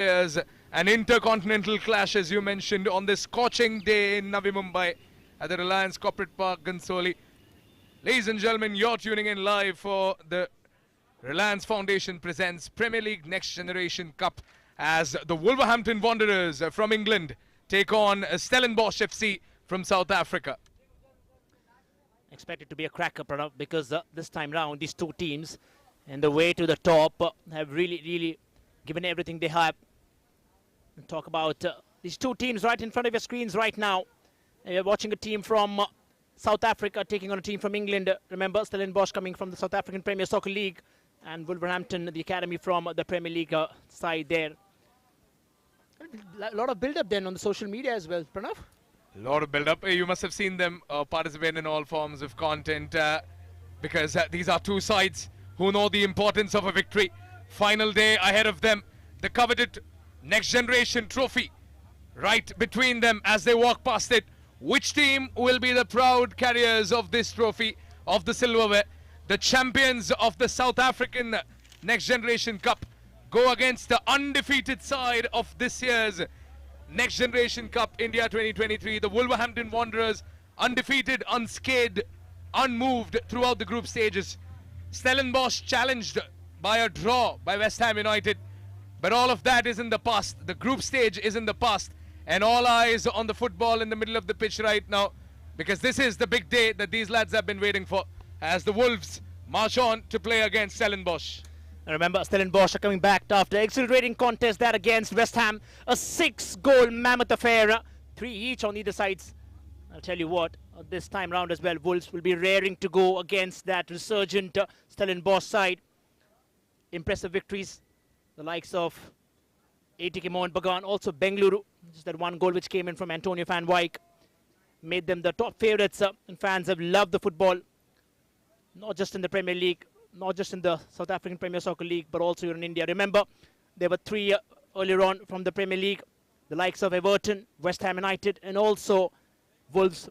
There's an intercontinental clash, as you mentioned, on this scorching day in Navi Mumbai at the Reliance Corporate Park, Gansoli. Ladies and gentlemen, you're tuning in live for the Reliance Foundation presents Premier League Next Generation Cup as the Wolverhampton Wanderers from England take on Stellenbosch FC from South Africa. Expected to be a cracker, Pranav, because this time round these two teams and the way to the top have really given everything they have. And talk about these two teams right in front of your screens right now. And you're watching a team from South Africa taking on a team from England. Remember, Stellenbosch coming from the South African Premier Soccer League and Wolverhampton, the academy from the Premier League side there. A lot of build-up then on the social media as well, Pranav. A lot of build-up. You must have seen them participate in all forms of content because these are two sides who know the importance of a victory. Final day ahead of them. The coveted Next Generation trophy right between them as they walk past it. Which team will be the proud carriers of this trophy, of the silverware? The champions of the South African Next Generation Cup go against the undefeated side of this year's Next Generation Cup India 2023. The Wolverhampton Wanderers undefeated, unscathed, unmoved throughout the group stages. Stellenbosch challenged by a draw by West Ham United. But all of that is in the past. The group stage is in the past. And all eyes on the football in the middle of the pitch right now, because this is the big day that these lads have been waiting for as the Wolves march on to play against Stellenbosch. And remember, Stellenbosch are coming back after exhilarating contest that against West Ham. A 6-goal mammoth affair. 3 each on either sides. I'll tell you what, this time round as well, Wolves will be raring to go against that resurgent Stellenbosch side. Impressive victories. The likes of ATK Mohun Bagan, also Bengaluru. Just that one goal which came in from Antonio van Wyk made them the top favourites, and fans have loved the football, not just in the Premier League, not just in the South African Premier Soccer League, but also here in India. Remember, there were 3 earlier on from the Premier League, the likes of Everton, West Ham United, and also Wolves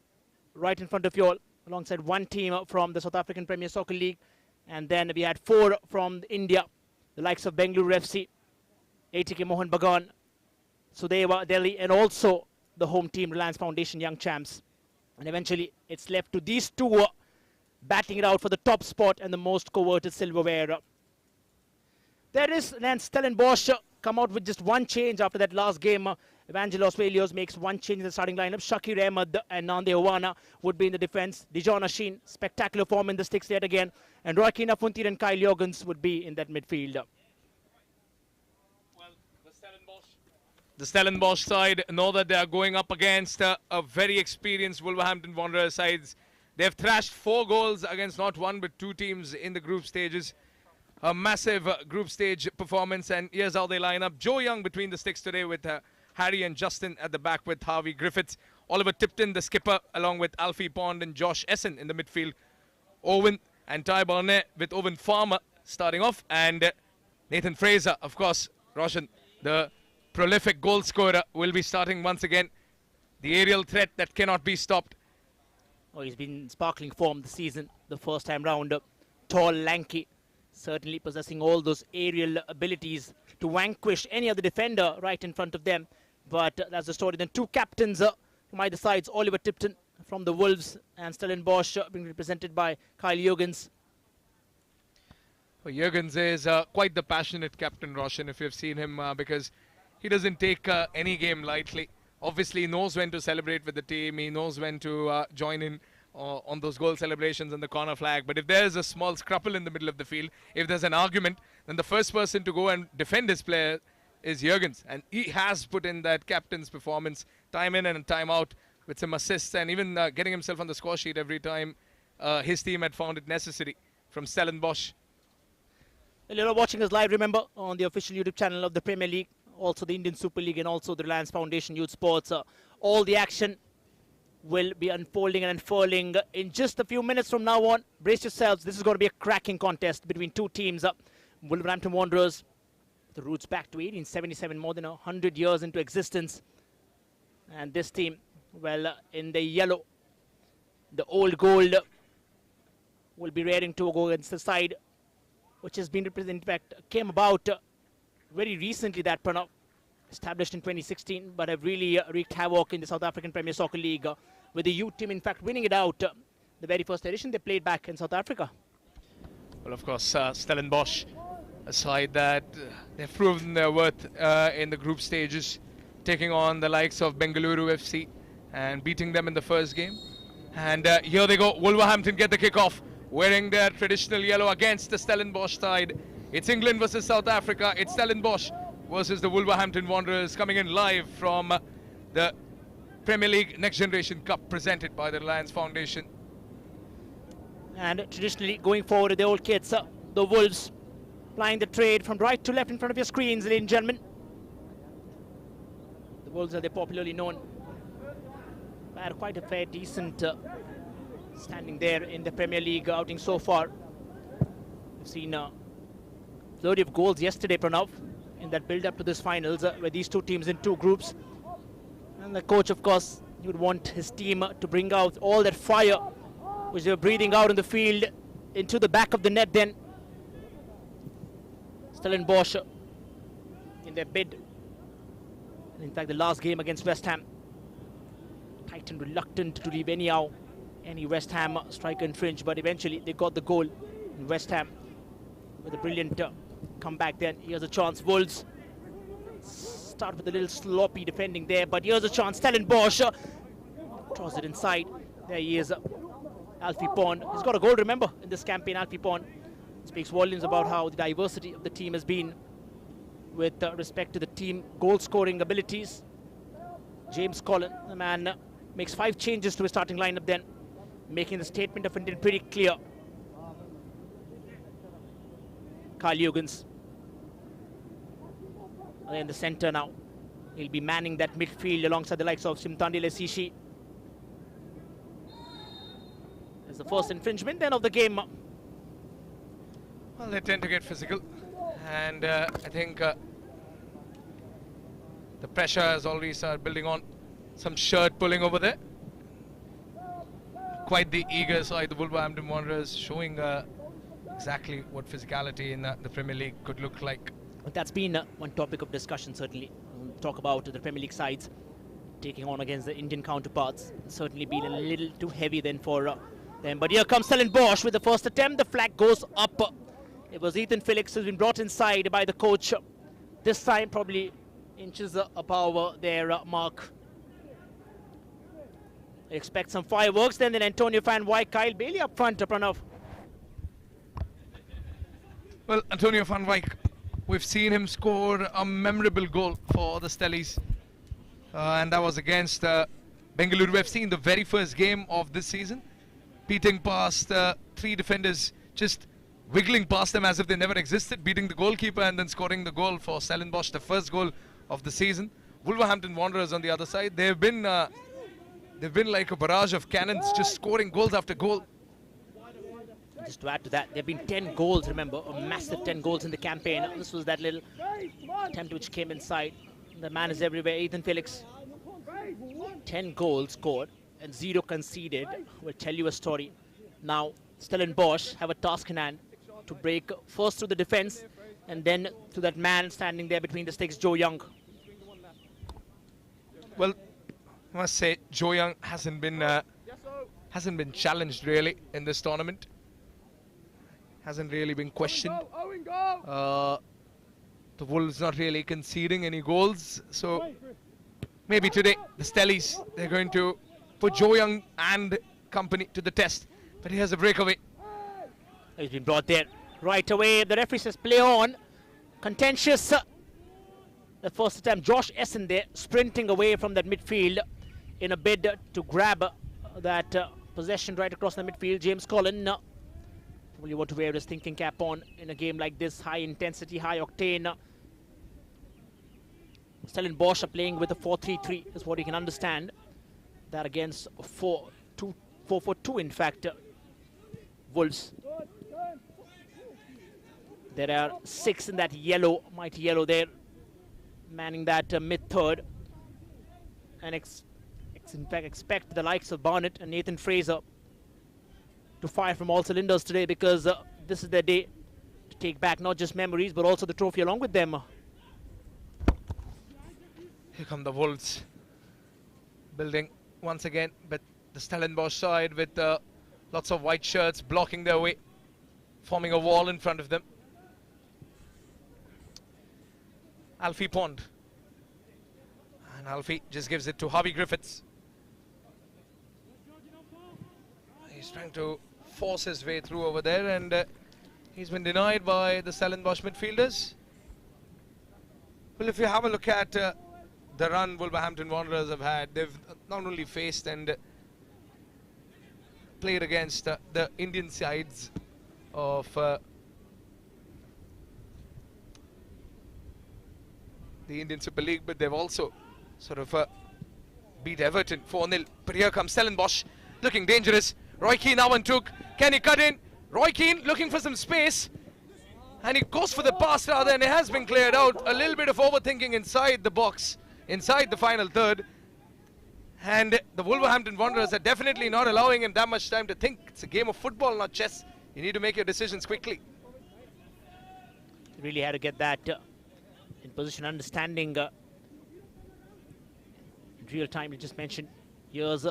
right in front of you all, alongside 1 team from the South African Premier Soccer League. And then we had 4 from India, the likes of Bengaluru FC, ATK Mohun Bagan, Sudeva Delhi, and also the home team Reliance Foundation Young Champs. And eventually it's left to these 2 batting it out for the top spot and the most coveted silverware. There is then Stellenbosch come out with just 1 change after that last game. Evangelos Velios makes 1 change in the starting lineup. Shakir Ahmed and Nande Owana would be in the defense. Dijon Ashin, spectacular form in the sticks yet again. And Roykina Funtir and Kyle Jorgens would be in that midfield. The Stellenbosch side know that they are going up against a very experienced Wolverhampton Wanderers sides. They have thrashed 4 goals against not 1 but 2 teams in the group stages. A massive group stage performance, and here's how they line up. Joe Young between the sticks today with Harry and Justin at the back with Harvey Griffiths. Oliver Tipton, the skipper, along with Alfie Pond and Josh Essen in the midfield. Owen and Ty Barnett with Owen Farmer starting off, and Nathan Fraser, of course, Roshan, the prolific goal scorer, will be starting once again. The aerial threat that cannot be stopped. Oh, he's been in sparkling form this season, the first time round. Tall, lanky, certainly possessing all those aerial abilities to vanquish any other defender right in front of them. But that's the story. Then 2 captains from either sides. Oliver Tipton from the Wolves and Stellenbosch being represented by Kyle Jorgens. Well, Jorgens is quite the passionate captain, Roshan, if you've seen him, because he doesn't take any game lightly. Obviously, he knows when to celebrate with the team. He knows when to join in on those goal celebrations and the corner flag. But if there's a small scruffle in the middle of the field, if there's an argument, then the first person to go and defend his player is Jorgens. And he has put in that captain's performance time in and time out with some assists and even getting himself on the score sheet every time his team had found it necessary from Stellenbosch. Well, you're watching us live, remember, on the official YouTube channel of the Premier League, also the Indian Super League and also the Reliance Foundation Youth Sports. All the action will be unfolding and unfurling in just a few minutes from now on. Brace yourselves. This is going to be a cracking contest between 2 teams. Wolverhampton Wanderers, the roots back to 1877, more than 100 years into existence. And this team, well, in the yellow, the old gold, will be raring to go against the side which has been represented, in fact, came about very recently, that Pranav, established in 2016, but have really wreaked havoc in the South African Premier Soccer League, with the youth team, in fact, winning it out. The very first edition they played back in South Africa. Well, of course, Stellenbosch, a side that they've proven their worth in the group stages, taking on the likes of Bengaluru FC and beating them in the first game. And here they go. Wolverhampton get the kickoff, wearing their traditional yellow against the Stellenbosch side. It's England versus South Africa. It's Stellenbosch versus the Wolverhampton Wanderers, coming in live from the Premier League Next Generation Cup presented by the Reliance Foundation. And traditionally going forward with the old kids, the Wolves plying the trade from right to left in front of your screens, ladies and gentlemen. The Wolves, are they popularly known, had quite a fair, decent standing there in the Premier League outing so far. We've seen a flurry of goals yesterday, Pranav, in that build-up to this finals, where these two teams in two groups. And the coach, of course, he would want his team to bring out all that fire which they were breathing out in the field into the back of the net then. Stellenbosch in their bid. And in fact, the last game against West Ham, tight and reluctant to leave any West Ham striker infringe, but eventually they got the goal in West Ham with a brilliant comeback then. Here's a chance. Wolves start with a little sloppy defending there, but here's a chance. Stellenbosch draws it inside. There he is. Alfie Pond. He's got a goal, remember, in this campaign. Alfie Pond speaks volumes about how the diversity of the team has been with respect to the team goal-scoring abilities. James Collin, the man, makes 5 changes to his starting lineup then, making the statement of intent pretty clear. Carl Jurgens in the centre now. He'll be manning that midfield alongside the likes of Simtandile Sishi. That's the first infringement then of the game. Well, they tend to get physical, and I think the pressure has already started building on. Some shirt pulling over there. Quite the eager side, the Wolverhampton Wanderers, showing exactly what physicality in the Premier League could look like. That's been one topic of discussion, certainly. We'll talk about the Premier League sides taking on against the Indian counterparts. It's certainly been a little too heavy then for them. But here comes Stellenbosch with the first attempt. The flag goes up. It was Ethan Felix who's been brought inside by the coach. This time probably inches above their mark. Expect some fireworks then Antonio van Wyk, Kyle Bailey up front, Pranav. Well, Antonio van Wyk, we've seen him score a memorable goal for the Stellies. And that was against Bengaluru FC in the very first game of this season. Beating past 3 defenders, just wiggling past them as if they never existed, beating the goalkeeper and then scoring the goal for Stellenbosch, the first goal of the season. Wolverhampton Wanderers on the other side, they've been like a barrage of cannons, just scoring goals after goal. Just to add to that, there have been 10 goals, remember, a massive 10 goals in the campaign. This was that little attempt which came inside. The man is everywhere, Ethan Felix. 10 goals scored and 0 conceded. Will tell you a story. Now, Stellenbosch have a task in hand to break first through the defense and then to that man standing there between the sticks, Joe Young. Well, I must say, Joe Young hasn't been challenged really in this tournament. Hasn't really been questioned. The Wolves not really conceding any goals, so maybe today the Stellies, they're going to put Joe Young and company to the test. But here's a breakaway. He's been brought there right away. The referee says play on. Contentious. The first attempt, Josh Essen there sprinting away from that midfield in a bid to grab that possession right across the midfield. James Collin probably want to wear his thinking cap on in a game like this. High intensity, high octane. Stellenbosch are playing with a 4-3-3 is what you can understand. That against 4-4-2 in fact. Wolves. There are 6 in that yellow, mighty yellow there, manning that mid-third. And in fact expect the likes of Barnett and Nathan Fraser to fire from all cylinders today, because this is their day to take back not just memories but also the trophy along with them. Here come the Wolves. Building once again, but the Stellenbosch side with lots of white shirts blocking their way, forming a wall in front of them. Alfie Pond. And Alfie just gives it to Harvey Griffiths. He's trying to force his way through over there, and he's been denied by the Stellenbosch midfielders. Well, if you have a look at the run Wolverhampton Wanderers have had, they've not only faced and played against the Indian sides of the Indian Super League, but they've also sort of beat Everton 4-0. But here comes Stellenbosch, looking dangerous. Roy Keane now on took. Can he cut in? Roy Keane looking for some space, and he goes for the pass rather, and it has been cleared out. A little bit of overthinking inside the box, inside the final third, and the Wolverhampton Wanderers are definitely not allowing him that much time to think. It's a game of football, not chess. You need to make your decisions quickly. Really had to get that in position, understanding in real time. You just mentioned, here's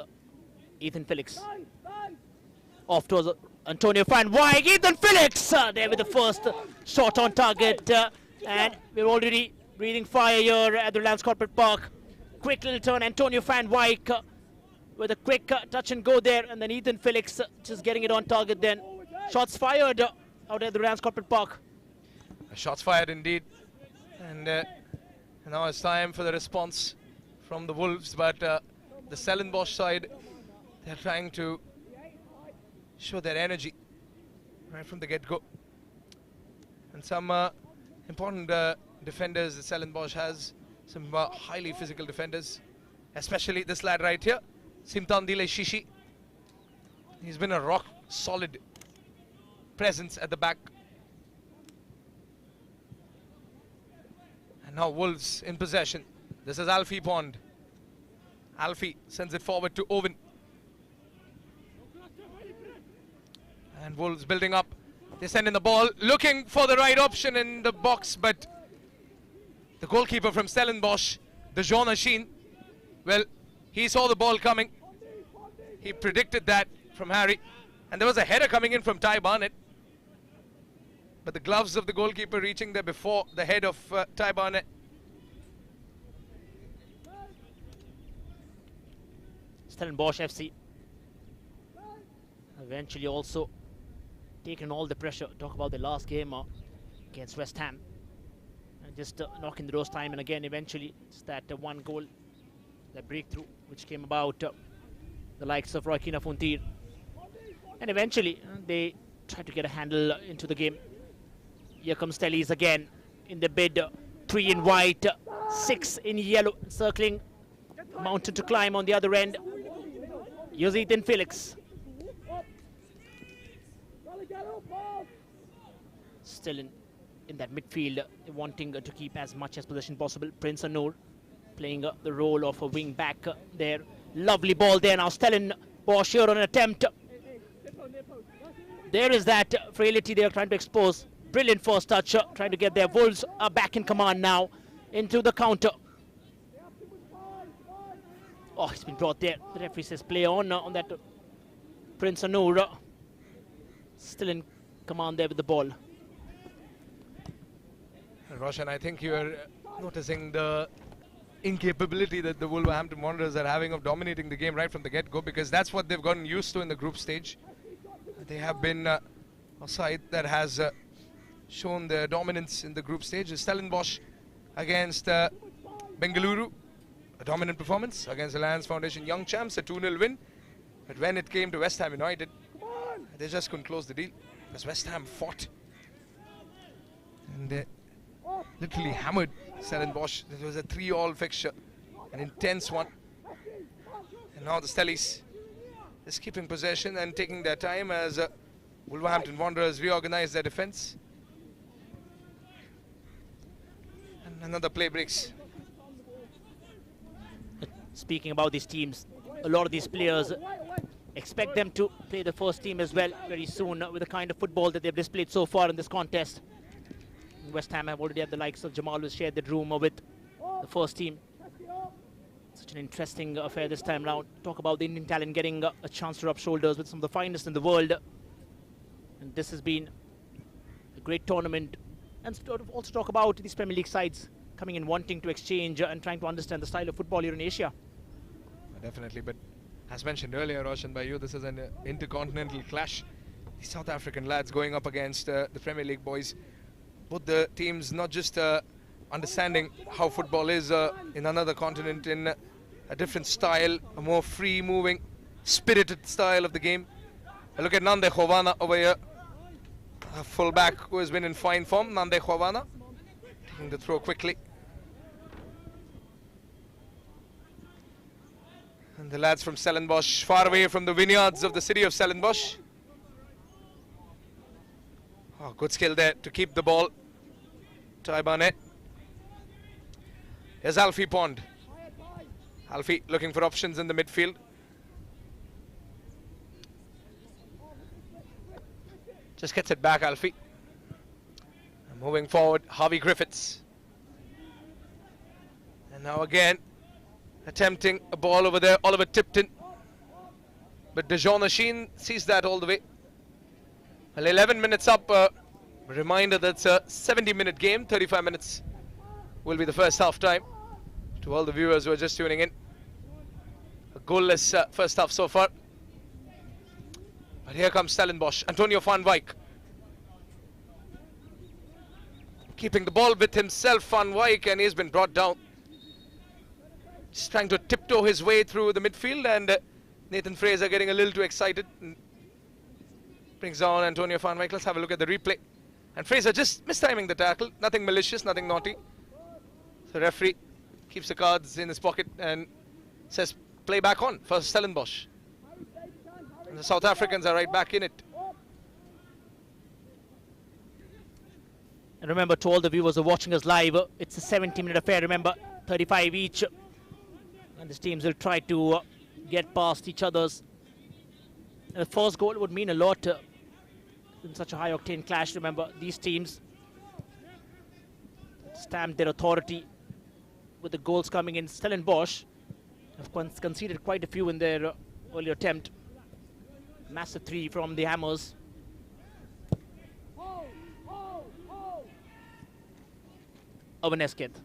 Ethan Felix. Off towards Antonio Van Wyk. Ethan Felix there with the first shot on target, and we're already breathing fire here at the Reliance Corporate Park. Quick little turn, Antonio Van Wyk with a quick touch and go there, and then Ethan Felix just getting it on target. Then shots fired out at the Reliance Corporate Park. Shots fired indeed, and now it's time for the response from the Wolves, but the Stellenbosch side, they're trying to show their energy right from the get-go. And some important defenders the Stellenbosch has, some highly physical defenders, especially this lad right here, Simtandile Shishi. He's been a rock-solid presence at the back. And now Wolves in possession. This is Alfie Pond. Alfie sends it forward to Owen. And Wolves building up. They send in the ball, looking for the right option in the box, but the goalkeeper from Stellenbosch, the Jean Achine, well, he saw the ball coming. He predicted that from Harry. And there was a header coming in from Ty Barnett, but the gloves of the goalkeeper reaching there before the head of Ty Barnett. Stellenbosch FC eventually also taking all the pressure. Talk about the last game against West Ham, and just knocking the doors time and again. Eventually, it's that one goal, that breakthrough, which came about the likes of Roy Keane Funtir, and eventually they tried to get a handle into the game. Here comes Stellies again in the bid. 3 in white, 6 in yellow, circling mountain to climb on the other end. Here's Ethan Felix. Still in that midfield, wanting to keep as much as possession possible. Prince Anur playing the role of a wing back there. Lovely ball there now. Stellenbosch here on an attempt. There is that frailty they are trying to expose. Brilliant first touch, trying to get their Wolves are back in command now into the counter. Oh, it's been brought there. The referee says play on that Prince Anur. Still in command there with the ball. Roshan, I think you're noticing the incapability that the Wolverhampton Wanderers are having of dominating the game right from the get-go, because that's what they've gotten used to in the group stage. They have been a side that has shown their dominance in the group stage. Stellenbosch against Bengaluru, a dominant performance against the Alliance Foundation Young Champs, a 2-0 win. But when it came to West Ham United, they just couldn't close the deal, because West Ham fought and they literally hammered Stellenbosch. It was a 3-all fixture, an intense one. And now the Stellies is keeping possession and taking their time as Wolverhampton Wanderers reorganize their defense. And another play breaks. Speaking about these teams, a lot of these players expect them to play the first team as well very soon with the kind of football that they've displayed so far in this contest. West Ham have already had the likes of Jamal, who shared the room with the first team. Such an interesting affair this time round. Talk about the Indian talent getting a chance to rub shoulders with some of the finest in the world. And this has been a great tournament. And also talk about these Premier League sides coming in wanting to exchange and trying to understand the style of football here in Asia. Definitely, but as mentioned earlier, Roshan, by you, this is an intercontinental clash. The South African lads going up against the Premier League boys. Both the teams not just understanding how football is in another continent, in a different style, a more free-moving, spirited style of the game. Look at Nande Khovana over here, a fullback who has been in fine form. Nande Khovana taking the throw quickly. And the lads from Stellenbosch, far away from the vineyards of the city of Stellenbosch. Oh, good skill there to keep the ball. Taibane. Here's Alfie Pond. Alfie looking for options in the midfield. Just gets it back, Alfie. And moving forward, Harvey Griffiths. And now again, attempting a ball over there, Oliver Tipton. But Dejon Asheen sees that all the way. Well, 11 minutes up. Reminder that's a 70-minute game. 35 minutes will be the first half time. To all the viewers who are just tuning in, a goalless first half so far. But here comes Stellenbosch. Antonio van Wyk keeping the ball with himself, Van Wyk, and he's been brought down. Just trying to tiptoe his way through the midfield, and Nathan Fraser getting a little too excited. Brings down Antonio van Wyk. Let's have a look at the replay. And Fraser just mistiming the tackle. Nothing malicious, nothing naughty. So referee keeps the cards in his pocket and says play back on for Stellenbosch. And the South Africans are right back in it. And remember, to all the viewers who are watching us live, it's a 70-minute affair. Remember, 35 each. And these teams will try to get past each other's. And the first goal would mean a lot in such a high-octane clash. Remember, these teams stamped their authority with the goals coming in. Stellenbosch have conceded quite a few in their earlier attempt. Massive 3 from the Hammers. Owen Esketh.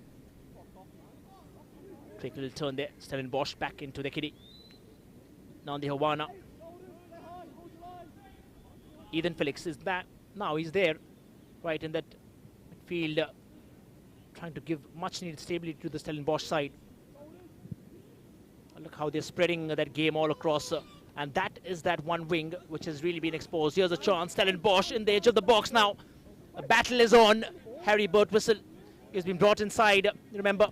Quick little turn there. Stellenbosch back into the kitty. Now the Hawana. Ethan Felix is back. Now he's there, right in that midfield, trying to give much needed stability to the Stellenbosch side. Look how they're spreading that game all across. And that is that one wing which has really been exposed. Here's a chance. Stellenbosch in the edge of the box now. A battle is on. Harry Birtwistle has been brought inside. Remember,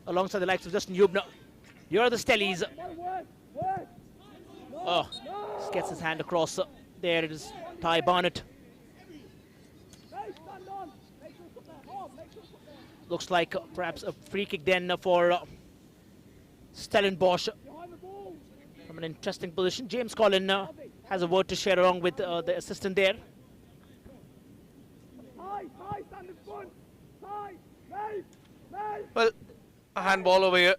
alongside the likes of Justin Hubner. Here are the Stellies. Oh, just gets his hand across. There it is. Ty Barnett. Looks like perhaps a free kick then for Stellenbosch. From an interesting position. James Collin has a word to share along with the assistant there. Well, a handball over here.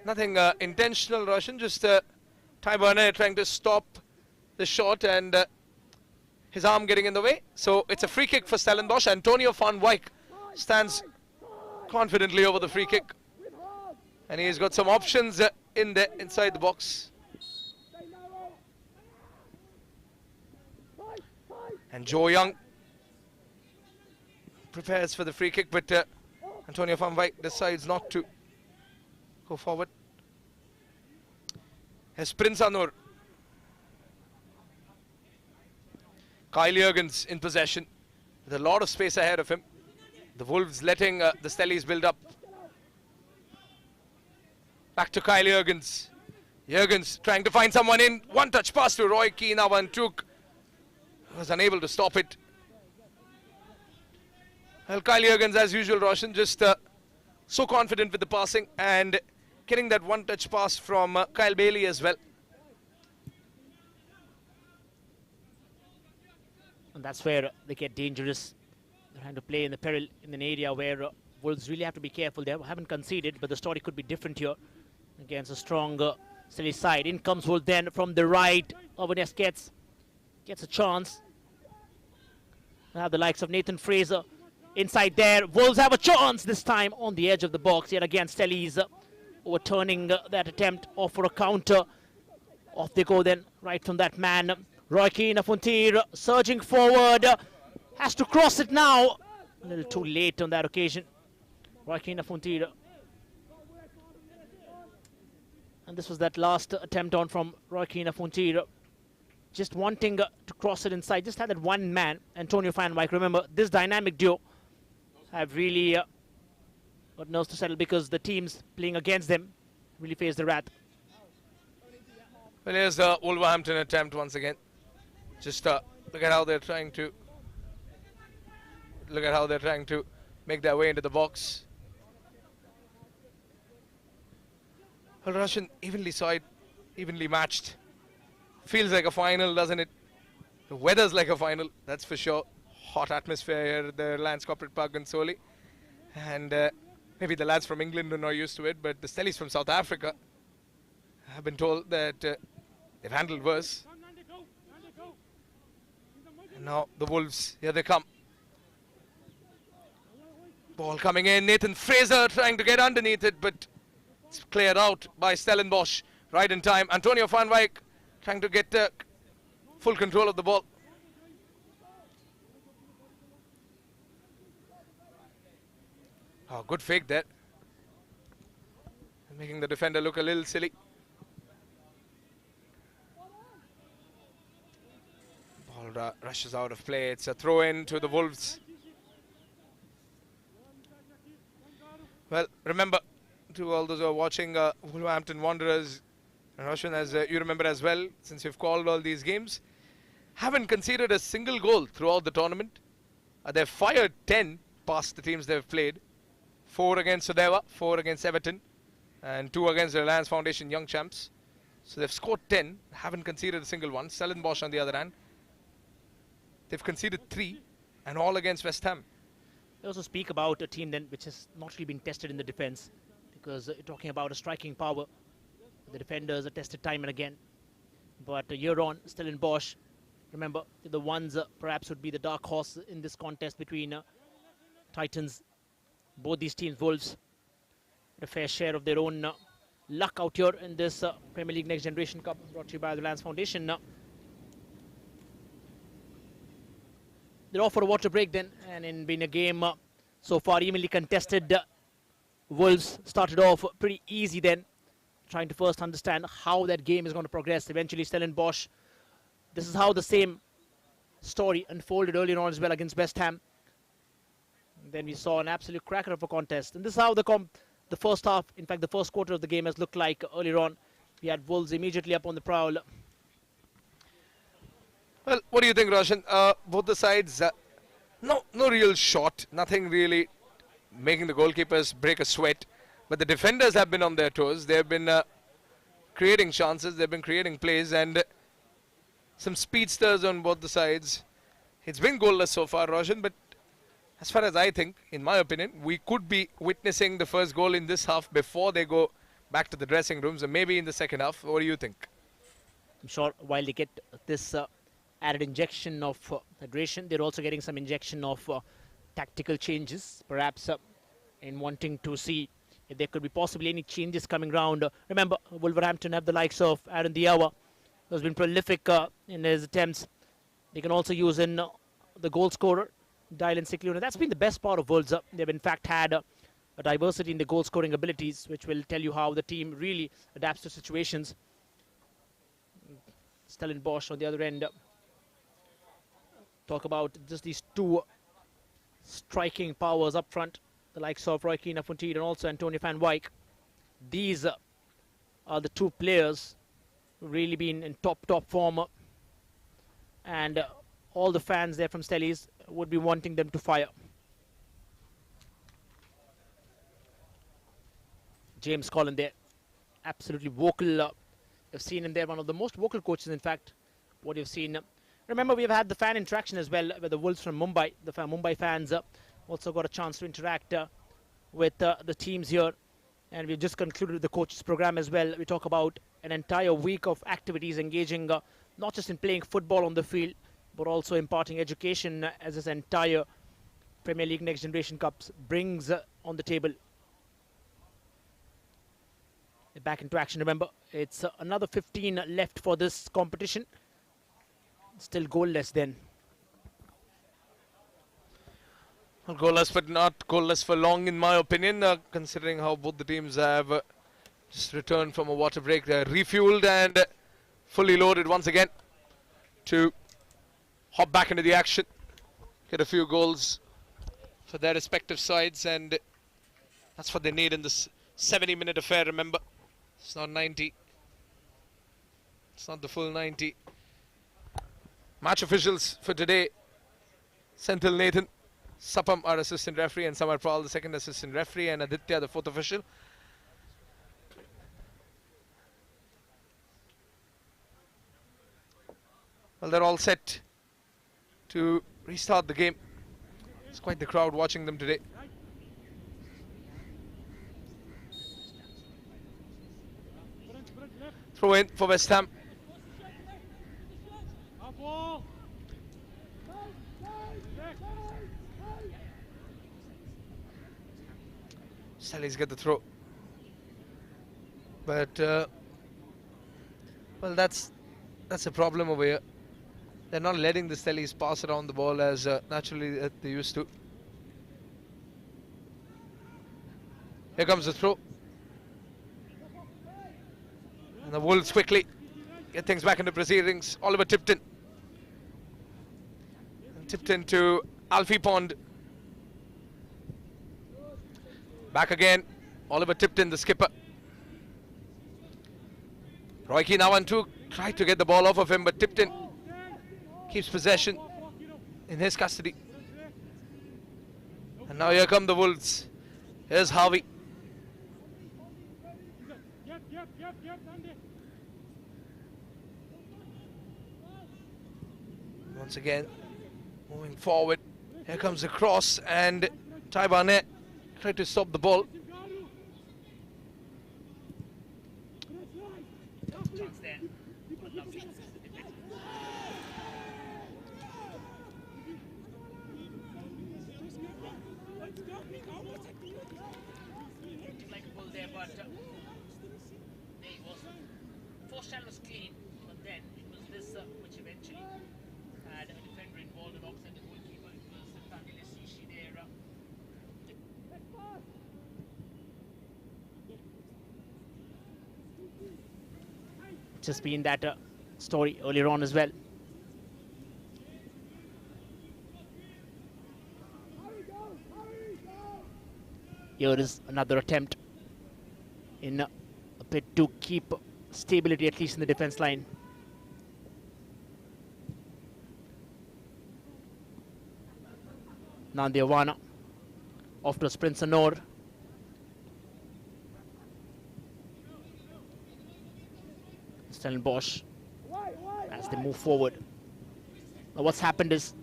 Nothing intentional, Roshan. Just Ty Barnett trying to stop the shot and his arm getting in the way. So it's a free kick for Stellenbosch. Antonio van Wyk stands confidently over the free kick. And he's got some options in there inside the box. And Joe Young prepares for the free kick, but Antonio van Wyk decides not to go forward. Here's Prince Anur. Kyle Jurgens in possession with a lot of space ahead of him. The Wolves letting the Stellies build up. Back to Kyle Jurgens. Jurgens trying to find someone in. One touch pass to Roy Keane. Avantuk was unable to stop it. Well, Kyle Jurgens, as usual, Roshan, just so confident with the passing and getting that one touch pass from Kyle Bailey as well. And that's where they get dangerous. They're trying to play in the peril in an area where Wolves really have to be careful. They haven't conceded, but the story could be different here. against a stronger Silly side. In comes Wolf then from the right. Overness gets a chance. Now have the likes of Nathan Fraser inside there. Wolves have a chance this time on the edge of the box. Yet again, Stellies overturning that attempt off for a counter. Off they go then, right from that man. Roy Keane Fontir surging forward. Has to cross it now. A little too late on that occasion. Roy Keane Fontir. And this was that last attempt on from Roy Keane Fontir. Just wanting to cross it inside. Just had that one man, Antonio Van Wyk. Remember, this dynamic duo have really got nerves to settle because the teams playing against them really face the wrath. Well, here's the Wolverhampton attempt once again. Just look at how they're trying to make their way into the box. Well, Russian evenly matched. Feels like a final, doesn't it? The weather's like a final, that's for sure. Hot atmosphere here at the Lance Corporate Park Gansoli. And maybe the lads from England are not used to it, but the Stellies from South Africa have been told that they've handled worse. And now the Wolves, here they come. Ball coming in, Nathan Fraser trying to get underneath it, but it's cleared out by Stellenbosch right in time. Antonio Van Wyk trying to get full control of the ball. Oh, good fake there. Making the defender look a little silly. Ball rushes out of play. It's a throw in to the Wolves. Well, remember, to all those who are watching Wolverhampton Wanderers, and Roshan, as you remember as well, since you've called all these games, haven't conceded a single goal throughout the tournament. They've fired 10 past the teams they've played. 4 against Sodeva, 4 against Everton, and 2 against the Reliance Foundation Young Champs. So they've scored 10, haven't conceded a single one. Stellenbosch on the other hand, they've conceded 3, and all against West Ham. They also speak about a team then which has not really been tested in the defense, because you're talking about a striking power. The defenders are tested time and again. But a year on, Stellenbosch, remember, the ones perhaps would be the dark horse in this contest between Titans. Both these teams, Wolves, a fair share of their own luck out here in this Premier League Next Generation Cup, brought to you by the Reliance Foundation. They're off for a water break then, and in being a game so far evenly contested, Wolves started off pretty easy then, trying to first understand how that game is going to progress. Eventually, Stellenbosch, this is how the same story unfolded earlier on as well against West Ham. And then we saw an absolute cracker of a contest. And this is how the first half, in fact, the first quarter of the game has looked like earlier on. We had Wolves immediately up on the prowl. Well, what do you think, Roshan? Both the sides, no real shot, nothing really making the goalkeepers break a sweat. But the defenders have been on their toes. They've been creating chances, they've been creating plays, and some speedsters on both the sides. It's been goalless so far, Roshan, but as far as I think, in my opinion, we could be witnessing the first goal in this half before they go back to the dressing rooms, and maybe in the second half. What do you think? I'm sure while they get this added injection of hydration, they're also getting some injection of tactical changes, perhaps in wanting to see if there could be possibly any changes coming round. Remember, Wolverhampton have the likes of Aaron Diawa, who's been prolific in his attempts. They can also use in the goal scorer, Dylan Cicluna. That's been the best part of Wolves. They've in fact had a diversity in the goal scoring abilities, which will tell you how the team really adapts to situations. Stellenbosch on the other end. Talk about just these two striking powers up front, the likes of Roy Keane Fontir and also Antonio Van Wyk. These are the two players who've really been in top form, and all the fans there from Stellies would be wanting them to fire. James Collin there, absolutely vocal. You've seen him there, one of the most vocal coaches, in fact, what you've seen. Remember, we've had the fan interaction as well with the Wolves from Mumbai. The Mumbai fans also got a chance to interact with the teams here. And we've just concluded the coach's program as well. We talk about an entire week of activities engaging not just in playing football on the field, but also imparting education as this entire Premier League Next Generation Cups brings on the table. Back into action, remember, it's another 15 left for this competition. Still goalless then. Well, goalless, but not goalless for long, in my opinion, considering how both the teams have just returned from a water break. They're refueled and fully loaded once again to hop back into the action, get a few goals for their respective sides, and that's what they need in this 70-minute affair, remember. It's not 90. It's not the full 90. Match officials for today: Senthil Nathan, Sapam, our assistant referee, and Samar Paul, the second assistant referee, and Aditya, the fourth official. Well, they're all set to restart the game. It's quite the crowd watching them today. Throw in for West Ham. Sally's got the throw. But, well, that's a problem over here. They're not letting the Stellies pass around the ball as naturally they used to. Here comes the throw. And the Wolves quickly get things back into proceedings. Oliver Tipton. And Tipton to Alfie Pond. Back again. Oliver Tipton, the skipper. Roy Keane now on two. Tried to get the ball off of him, but Tipton keeps possession in his custody. And now here come the Wolves. Here's Harvey. Once again, moving forward. Here comes the cross, and Ty Barnett tried to stop the ball. First channel was clean, but then it was this which eventually had a defender involved alongside the goalkeeper. It was Fabulous Ishi there. Just been that story earlier on as well. Here is another attempt in a bit to keep stability, at least in the defense line. Nandiawana off to Prince Anor. Stellenbosch as they move forward. Now what's happened is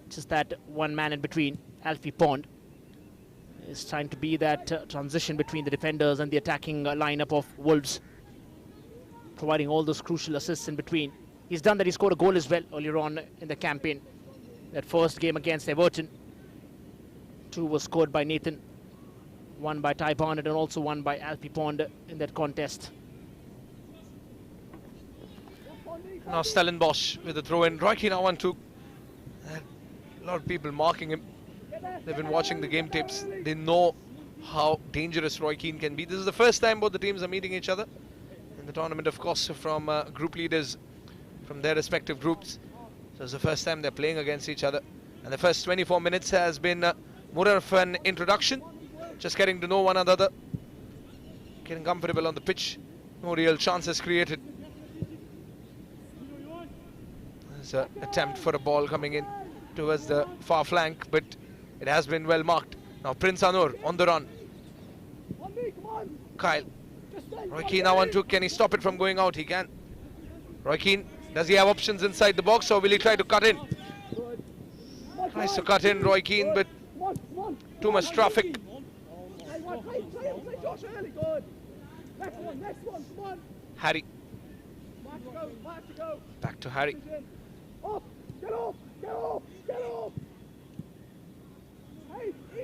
just that one man in between, Alfie Pond, is trying to be that transition between the defenders and the attacking lineup of Wolves, providing all those crucial assists in between. He's done that. He scored a goal as well earlier on in the campaign. That first game against Everton. 2 was scored by Nathan, 1 by Ty Barnett, and also 1 by Alfie Pond in that contest. Now Stellenbosch with the throw in. Roy Keane now on two. A lot of people marking him. They've been watching the game tapes. They know how dangerous Roy Keane can be. This is the first time both the teams are meeting each other in the tournament, of course, from group leaders from their respective groups. So it's the first time they're playing against each other. And the first 24 minutes has been more of an introduction, just getting to know one another, getting comfortable on the pitch. No real chances created. There's an attempt for a ball coming in towards the far flank, but it has been well marked. Now Prince Anor on the run. Kyle. Roy Keane now on two. Can he stop it from going out? He can. Roy Keane, does he have options inside the box, or will he try to cut in? Tries to cut in, Roy Keane, but too much traffic. Harry. Back to Harry.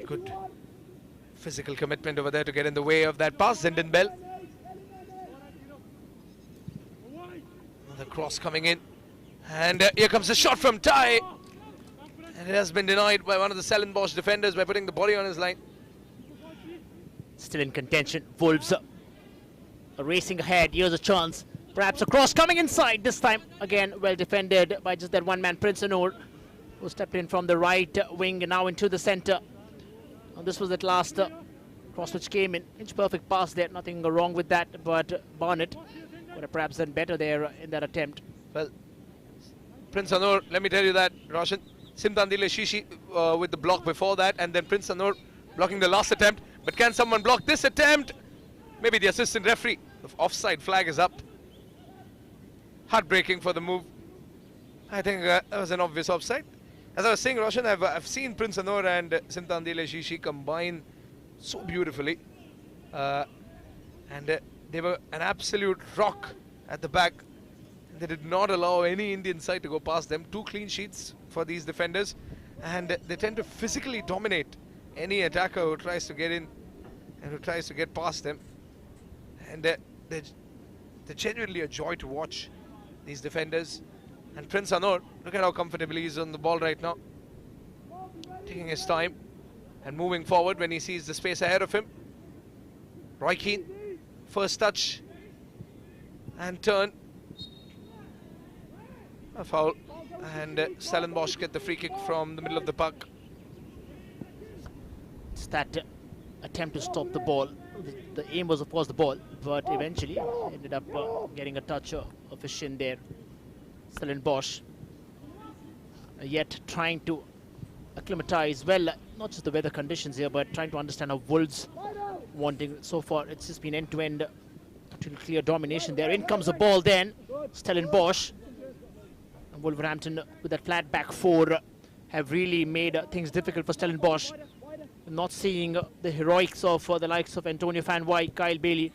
Good physical commitment over there to get in the way of that pass. Zindon Bell. The cross coming in. And here comes a shot from Tai. And it has been denied by one of the Stellenbosch defenders by putting the body on his line. Still in contention. Wolves are racing ahead. Here's a chance. Perhaps a cross coming inside this time. Again, well defended by just that one man, Prince Anur, who stepped in from the right wing and now into the centre. And this was that last cross which came in. Inch perfect pass there. Nothing wrong with that. But Barnett would have perhaps done better there in that attempt. Well, Prince Anur, let me tell you that, Roshan. Simtandile Shishi with the block before that, and then Prince Anur blocking the last attempt. But can someone block this attempt? Maybe the assistant referee. The offside flag is up. Heartbreaking for the move. I think that was an obvious offside. As I was saying, Roshan, I've seen Prince Anur and Simtandile Shishi combine so beautifully. And they were an absolute rock at the back. They did not allow any Indian side to go past them. 2 clean sheets for these defenders. And they tend to physically dominate any attacker who tries to get in and who tries to get past them. And they're genuinely a joy to watch, these defenders. And Prince Anur, look at how comfortably he's on the ball right now. Taking his time and moving forward when he sees the space ahead of him. Roy Keane, first touch and turn. A foul, and Stellenbosch get the free kick from the middle of the park. It's that attempt to stop the ball. The aim was, of course, the ball, but eventually ended up getting a touch of his shin there. Stellenbosch yet trying to acclimatize, well, not just the weather conditions here, but trying to understand how Wolves wanting. So far, it's just been end-to-end, clear domination there. In comes the ball then, Stellenbosch. Wolverhampton with that flat back 4 have really made things difficult for Stellenbosch. Not seeing the heroics of the likes of Antonio Van Wyk, Kyle Bailey,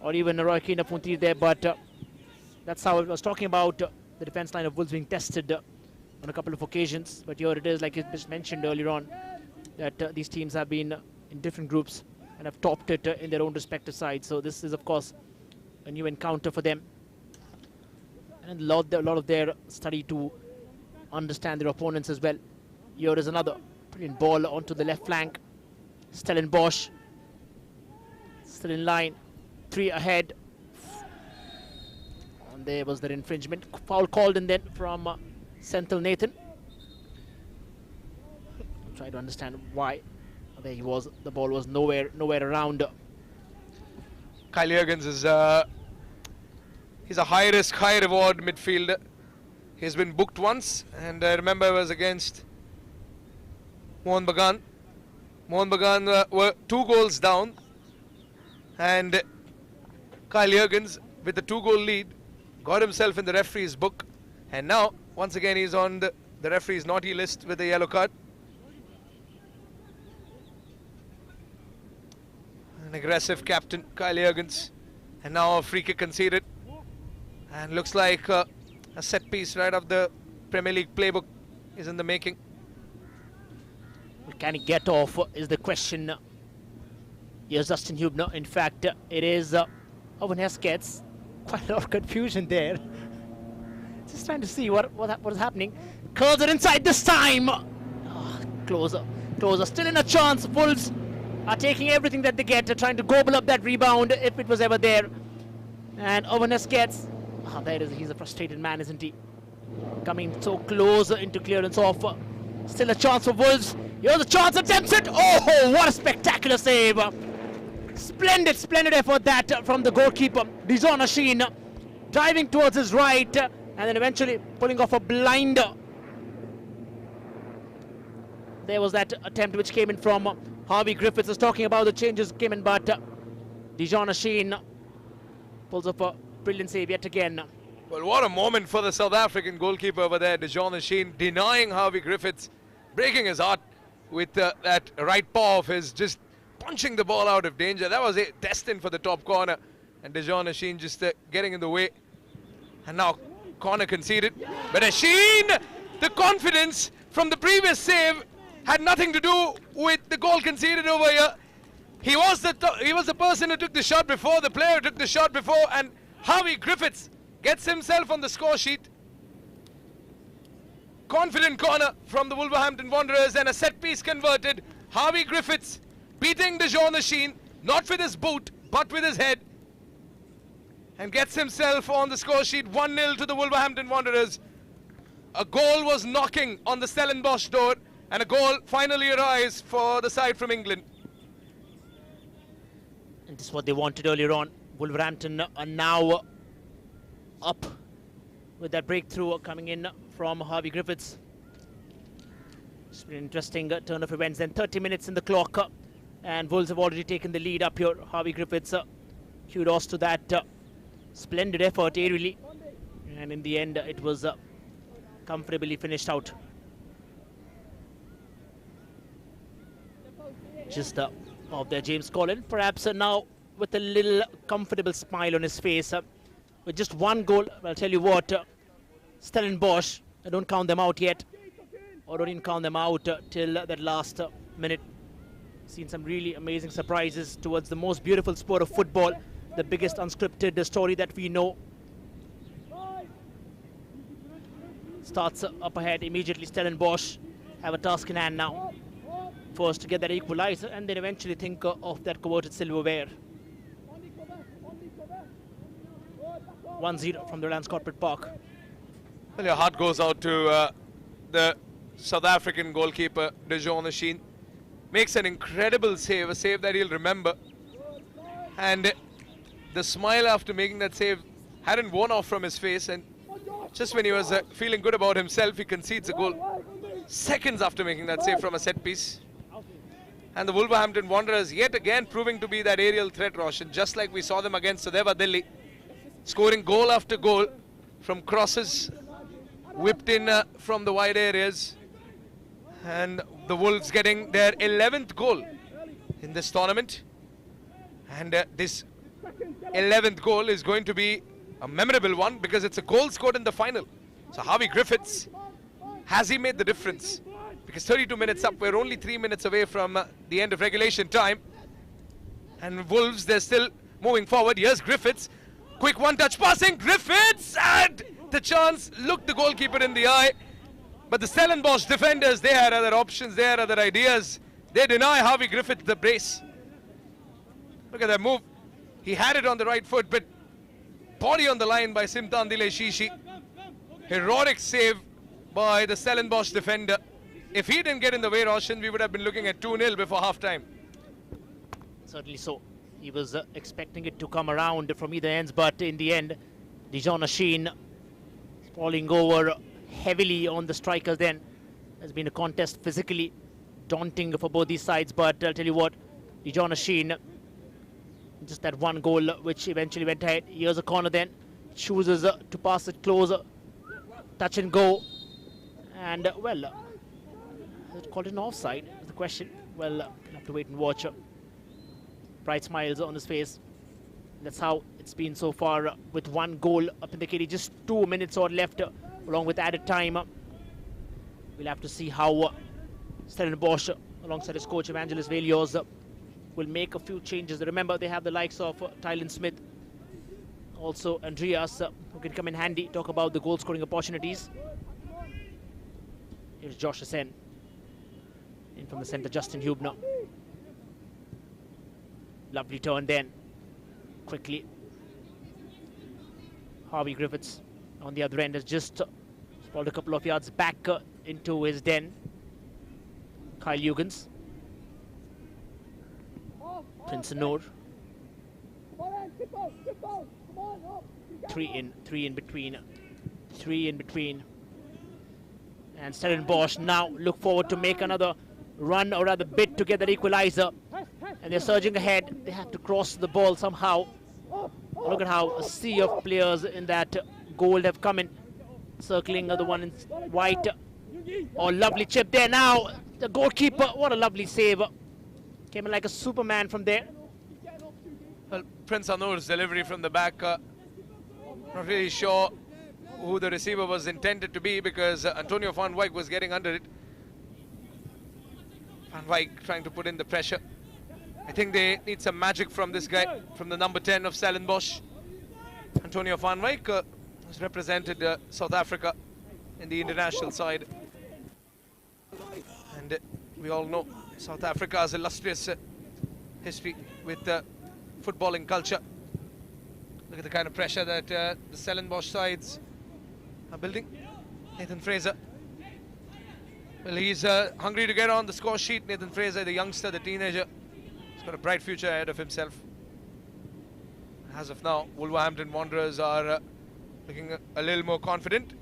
or even Roy Keane Puntir there, but that's how I was talking about the defense line of Wolves being tested on a couple of occasions. But here it is, like you just mentioned earlier on, that these teams have been in different groups and have topped it in their own respective sides. So this is, of course, a new encounter for them. And a lot of their study to understand their opponents as well. Here is another brilliant ball onto the left flank. Stellenbosch still in line, 3 ahead. And there was their infringement. Foul called in then from Senthil Nathan. Try to understand why. There he was. The ball was nowhere around. Kyle Jurgens is he's a high risk, high reward midfielder. He's been booked once, and I remember it was against Mohan Bagan. Mohan Bagan were 2 goals down, and Kyle Jurgens, with the 2-goal lead, got himself in the referee's book, and now once again he's on the referee's naughty list with a yellow card. An aggressive captain, Kyle Jurgens, and now a free kick conceded. And looks like a set piece right off the Premier League playbook is in the making. Well, can he get off is the question. Here's Justin Hubner. In fact, it is Owen Heskets. Quite a lot of confusion there. Just trying to see what is happening. Curls it inside this time. Oh, closer. Still in a chance. Wolves are taking everything that they get, trying to gobble up that rebound if it was ever there. And Owen Heskets. There it is. He's a frustrated man, isn't he? Coming so close into clearance off. Still a chance for Wolves. Here's a chance, attempts it. Oh, what a spectacular save. Splendid effort that from the goalkeeper, Dijon Asheen, driving towards his right and then eventually pulling off a blinder. There was that attempt which came in from Harvey Griffiths. Was talking about the changes came in, but Dijon Asheen pulls up a brilliant save yet again. Well, what a moment for the South African goalkeeper over there, Dijon Asheen, denying Harvey Griffiths, breaking his heart with that right paw of his, just punching the ball out of danger. That was it, destined for the top corner. And Dejan Asheen just getting in the way. And now corner conceded. But Asheen, the confidence from the previous save had nothing to do with the goal conceded over here. He was the person who took the shot before, the player who took the shot before, and Harvey Griffiths gets himself on the score sheet. Confident corner from the Wolverhampton Wanderers and a set piece converted. Harvey Griffiths beating Dejan Asheen, not with his boot, but with his head. And gets himself on the score sheet, 1-0 to the Wolverhampton Wanderers. A goal was knocking on the Stellenbosch door, and a goal finally arrives for the side from England. And this is what they wanted earlier on. Wolverhampton are now up with that breakthrough coming in from Harvey Griffiths. It's been an interesting turn of events. Then 30 minutes in the clock, and Wolves have already taken the lead up here. Harvey Griffiths, kudos to that splendid effort aerially, and in the end it was comfortably finished out. Just off there, James Collin, perhaps now with a little comfortable smile on his face. With just one goal, I'll tell you what, Stellenbosch, I don't count them out yet, or don't even count them out till that last minute. Seen some really amazing surprises towards the most beautiful sport of football, the biggest unscripted story that we know. Starts up ahead immediately. Stellenbosch have a task in hand now. First to get that equalizer, and then eventually think of that converted silverware. 1-0 from the Reliance Corporate Park. Well, your heart goes out to the South African goalkeeper, Dejan Asheen. Makes an incredible save, a save that he'll remember. And the smile after making that save hadn't worn off from his face, and just when he was feeling good about himself, he concedes a goal. Seconds after making that save from a set piece. And the Wolverhampton Wanderers yet again proving to be that aerial threat, Roshan, just like we saw them against Sudeva Delhi. Scoring goal after goal from crosses whipped in from the wide areas. And the Wolves getting their 11th goal in this tournament. And this 11th goal is going to be a memorable one because it's a goal scored in the final. So Harvey Griffiths, has he made the difference? Because 32 minutes up, we're only 3 minutes away from the end of regulation time. And Wolves, they're still moving forward. Here's Griffiths. Quick one-touch passing. Griffiths! And the chance looked the goalkeeper in the eye. But the Stellenbosch defenders, they had other options, they had other ideas. They deny Harvey Griffiths the brace. Look at that move. He had it on the right foot, but body on the line by Simtandile Shishi. Heroic save by the Stellenbosch defender. If he didn't get in the way, Roshan, we would have been looking at 2-0 before half-time. Certainly so. He was expecting it to come around from either ends, but in the end, Dejan Asheen falling over heavily on the strikers then. Has been a contest physically daunting for both these sides, but I'll tell you what, Dejan Asheen, just that one goal which eventually went ahead. Here's a corner then. Chooses to pass it closer. Touch and go. And, well, is it called an offside? Is the question. Well, we'll have to wait and watch. Bright smiles on his face. That's how it's been so far with one goal up in the kitty. Just 2 minutes or left along with added time. We'll have to see how Stellenbosch, alongside his coach Evangelos Velios, will make a few changes. Remember, they have the likes of Tylen Smith, also Andreas, who can come in handy, talk about the goal-scoring opportunities. Here's Josh Asen. In from the centre, Justin Hubner. Lovely turn then. Quickly. Harvey Griffiths on the other end has just sprawled a couple of yards back into his den. Kyle Hugans. Prince Noor. Three in between. And Stellenbosch now look forward to make another run, or rather bid to get that equalizer. And they're surging ahead. They have to cross the ball somehow. Look at how a sea of players in that goal have come in, circling the one in white. Oh, lovely chip there now. The goalkeeper, what a lovely save. Came in like a Superman from there. Well, Prince Anur's delivery from the back, not really sure who the receiver was intended to be, because Antonio van Wijk was getting under it. Van Wijk trying to put in the pressure. I think they need some magic from this guy, from the number 10 of Stellenbosch. Antonio van Wijk has represented South Africa in the international side. And we all know South Africa's illustrious history with footballing culture. Look at the kind of pressure that the Stellenbosch sides are building. Nathan Fraser. Well, he's hungry to get on the score sheet. Nathan Fraser, the youngster, the teenager. He's got a bright future ahead of himself. As of now, Wolverhampton Wanderers are looking a little more confident.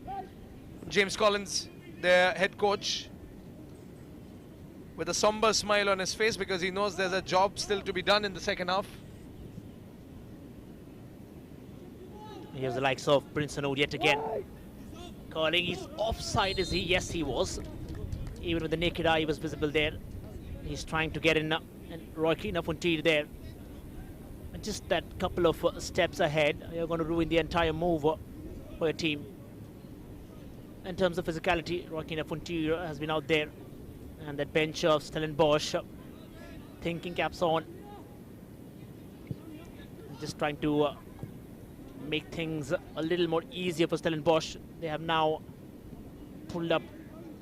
James Collins, their head coach, with a somber smile on his face because he knows there's a job still to be done in the second half. Here's the likes of Prince Anur yet again. Calling, he's offside, is he? Yes, he was. Even with the naked eye, he was visible there. He's trying to get in, and Roy Keane there. And just that couple of steps ahead, you're going to ruin the entire move for your team. In terms of physicality, Roy Keane has been out there. And that bench of Stellenbosch, thinking caps on. Just trying to make things a little more easier for Stellenbosch. They have now pulled up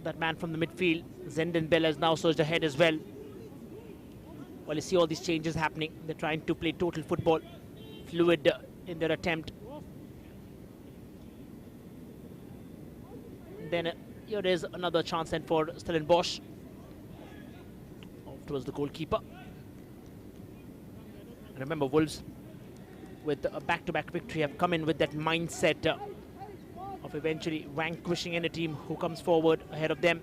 that man from the midfield. Zenden Bell has now surged ahead as well. While you see all these changes happening, they're trying to play total football, fluid in their attempt. Then here is another chance then for Stellenbosch. Off towards the goalkeeper. And remember, Wolves, with a back-to-back victory, have come in with that mindset of eventually vanquishing any team who comes forward ahead of them.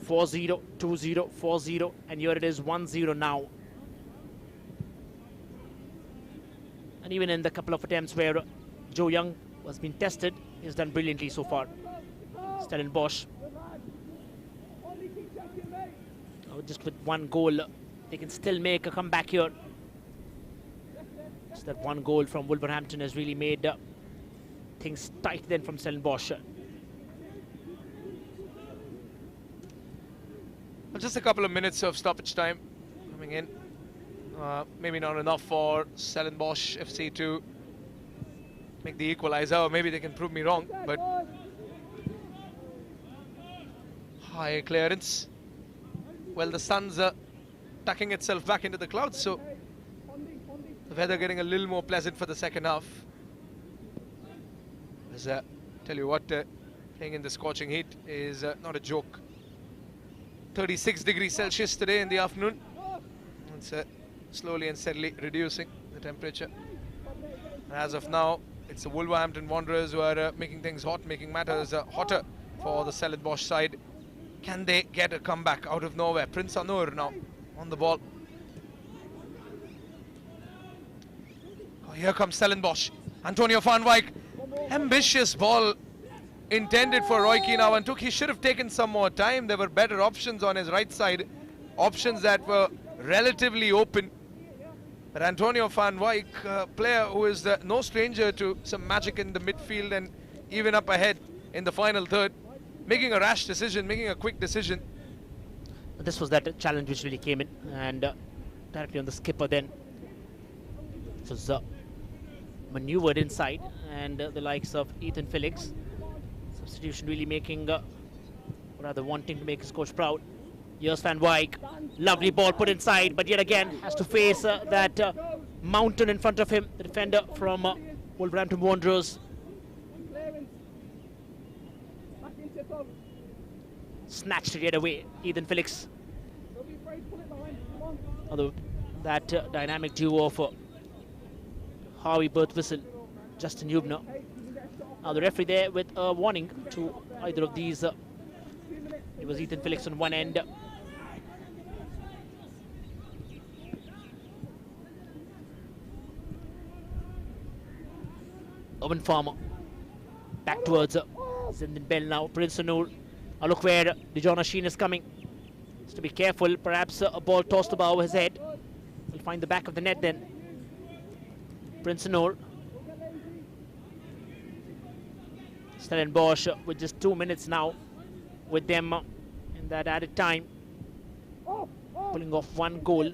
4-0, 2-0, 4-0, and here it is 1-0 now. And even in the couple of attempts where Joe Young has been tested, he's done brilliantly so far. Stellenbosch, just with one goal, they can still make a comeback here. Just that one goal from Wolverhampton has really made things tight then from Stellenbosch. Well, just a couple of minutes of stoppage time coming in. Maybe not enough for Stellenbosch FC to make the equalizer, or maybe they can prove me wrong, but high clearance. Well, the sun's tucking itself back into the clouds, so the weather getting a little more pleasant for the second half. As tell you what, playing in the scorching heat is not a joke. 36 degrees Celsius today in the afternoon. It's slowly and steadily reducing the temperature. And as of now, it's the Wolverhampton Wanderers who are making things hot, making matters hotter for the Stellenbosch side. Can they get a comeback out of nowhere? Prince Anur now on the ball. Oh, here comes Stellenbosch. Antonio van Wijk. Ambitious ball intended for Roy Keane. He should have taken some more time. There were better options on his right side. Options that were relatively open. But Antonio van Wijk, a player who is no stranger to some magic in the midfield and even up ahead in the final third, making a rash decision, making a quick decision. This was that challenge which really came in, and directly on the skipper then. It was maneuvered inside, and the likes of Ethan Felix. Substitution really making, rather wanting to make his coach proud. Here's Van Wijk. Lovely ball put inside, but yet again has to face that mountain in front of him, the defender from Wolverhampton Wanderers. Snatched it yet away, Ethan Felix. Although that dynamic duo of Harvey Birtwistle, Justin Hubner. Now the referee there with a warning to either of these. It was Ethan Felix on one end. Owen Farmer back towards Zenden Bell now. Prince Anur. Look where Dijon Sheen is coming. Just to be careful, perhaps a ball tossed above his head. He'll find the back of the net then. Prince Noor. Stellenbosch with just 2 minutes now with them in that added time. Pulling off one goal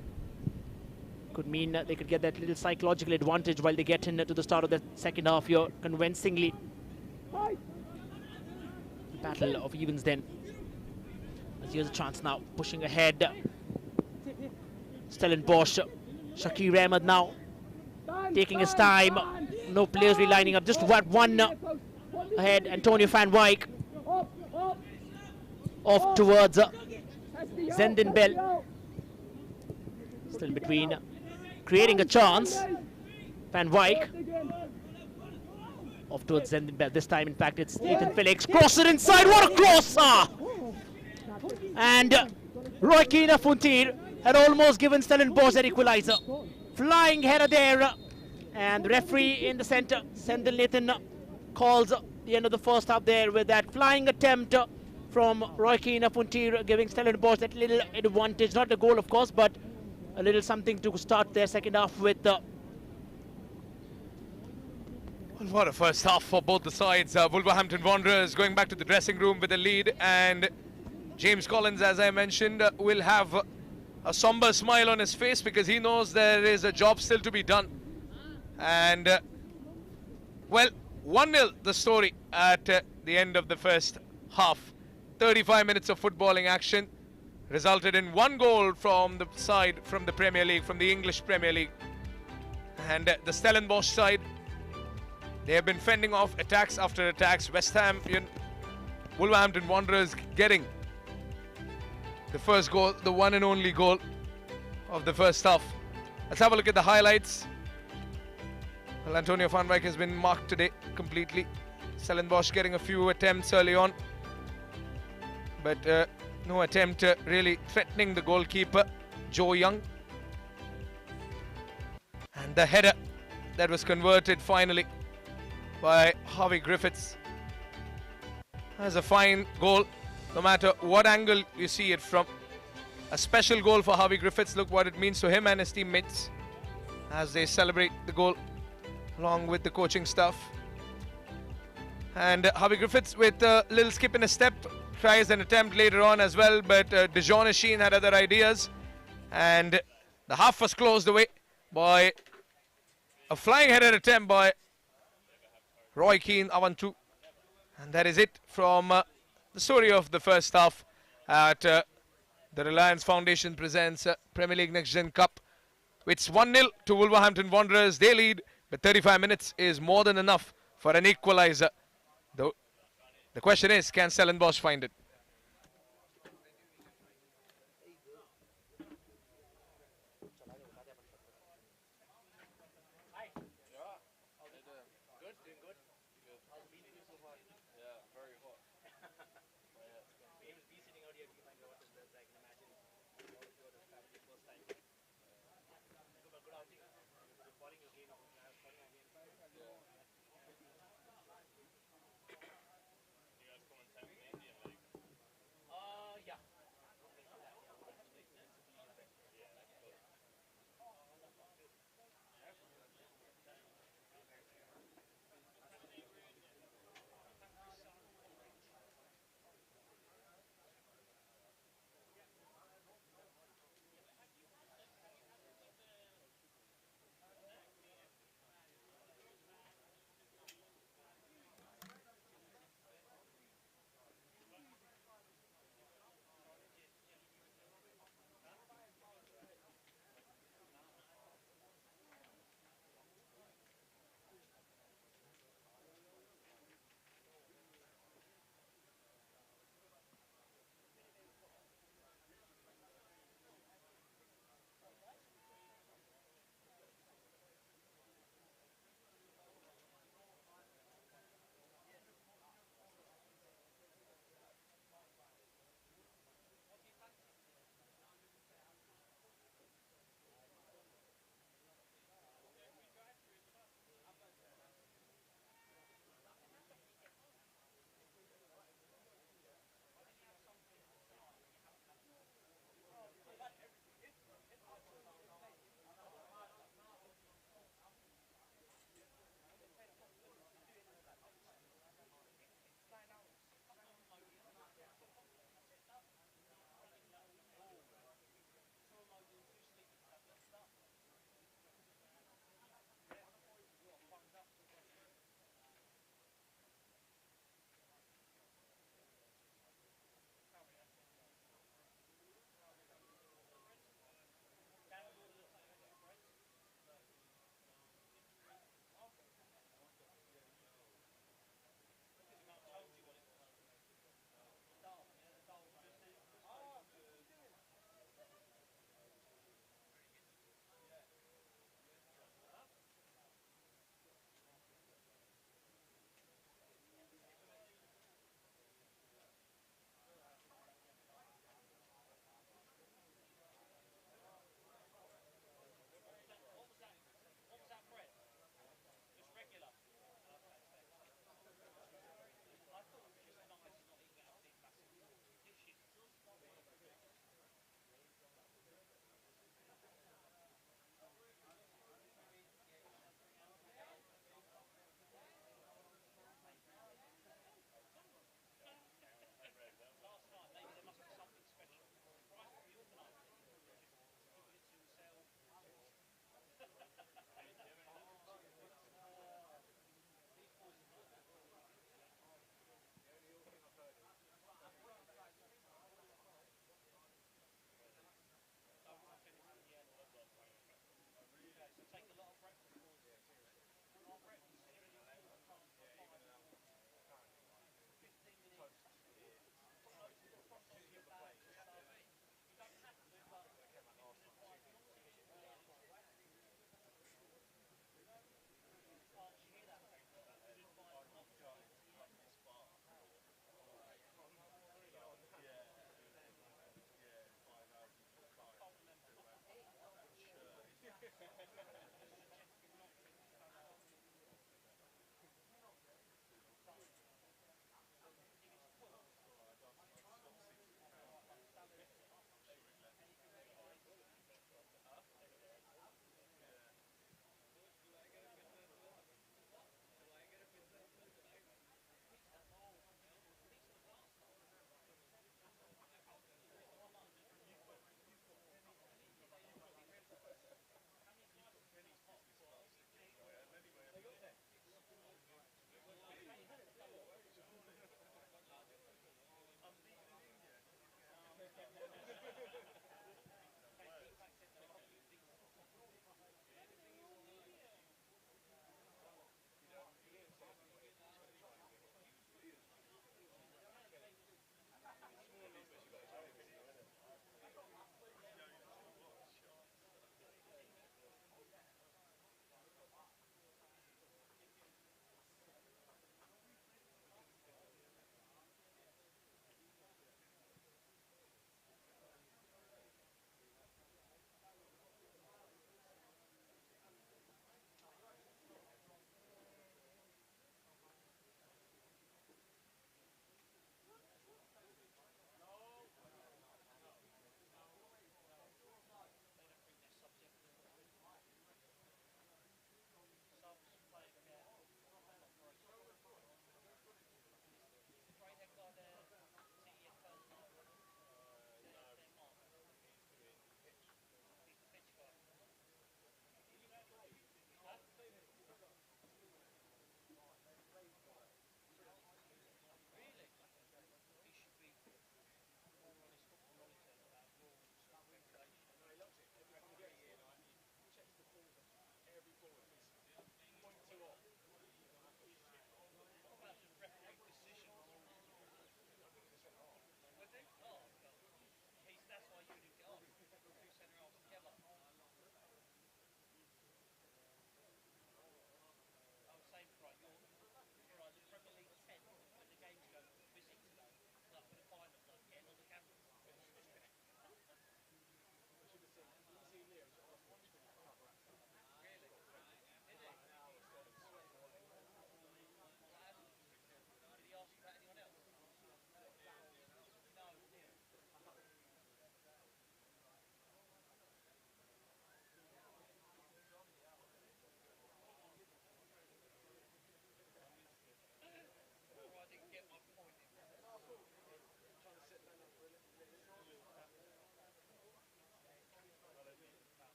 could mean they could get that little psychological advantage while they get into the start of the second half here convincingly. Battle of evens then. As here's a chance now, pushing ahead. Stellenbosch, Shakir Ahmed now taking his time. No players really lining up, just one ahead. Antonio van Wyk off towards Zendin Bell. Still between, creating a chance. Van Wyk off towards Zendin Bell. This time, in fact, it's Ethan Felix. Cross it inside. What a crosser! And Roy Keane Funtir had almost given Stellenbosch that equalizer. Flying header there. And the referee in the center, Sendil Nathan, calls the end of the first half there with that flying attempt from Roy Keane Funtir, giving Stellenbosch that little advantage. Not a goal, of course, but a little something to start their second half with. Well, what a first half for both the sides. Wolverhampton Wanderers going back to the dressing room with a lead, and James Collins, as I mentioned, will have a somber smile on his face because he knows there is a job still to be done. And, well, 1-0 the story at the end of the first half. 35 minutes of footballing action resulted in one goal from the side from the Premier League, from the English Premier League. And the Stellenbosch side, they have been fending off attacks after attacks. West Ham, Wolverhampton Wanderers getting the first goal, the one and only goal of the first half. Let's have a look at the highlights. Well, Antonio van Wyk has been marked today completely. Stellenbosch getting a few attempts early on, but no attempt really threatening the goalkeeper, Joe Young. And the header that was converted finally by Harvey Griffiths. That's a fine goal, no matter what angle you see it from. A special goal for Harvey Griffiths. Look what it means to him and his teammates as they celebrate the goal along with the coaching staff. And Harvey Griffiths with a little skip in a step tries an attempt later on as well, but Dijon Sheen had other ideas, and the half was closed away by a flying header attempt by Roy Keane Avantu. And that is it from the story of the first half at the Reliance Foundation presents Premier League Next Gen Cup. It's 1-0 to Wolverhampton Wanderers. They lead, but 35 minutes is more than enough for an equalizer. The question is, can Stellenbosch find it?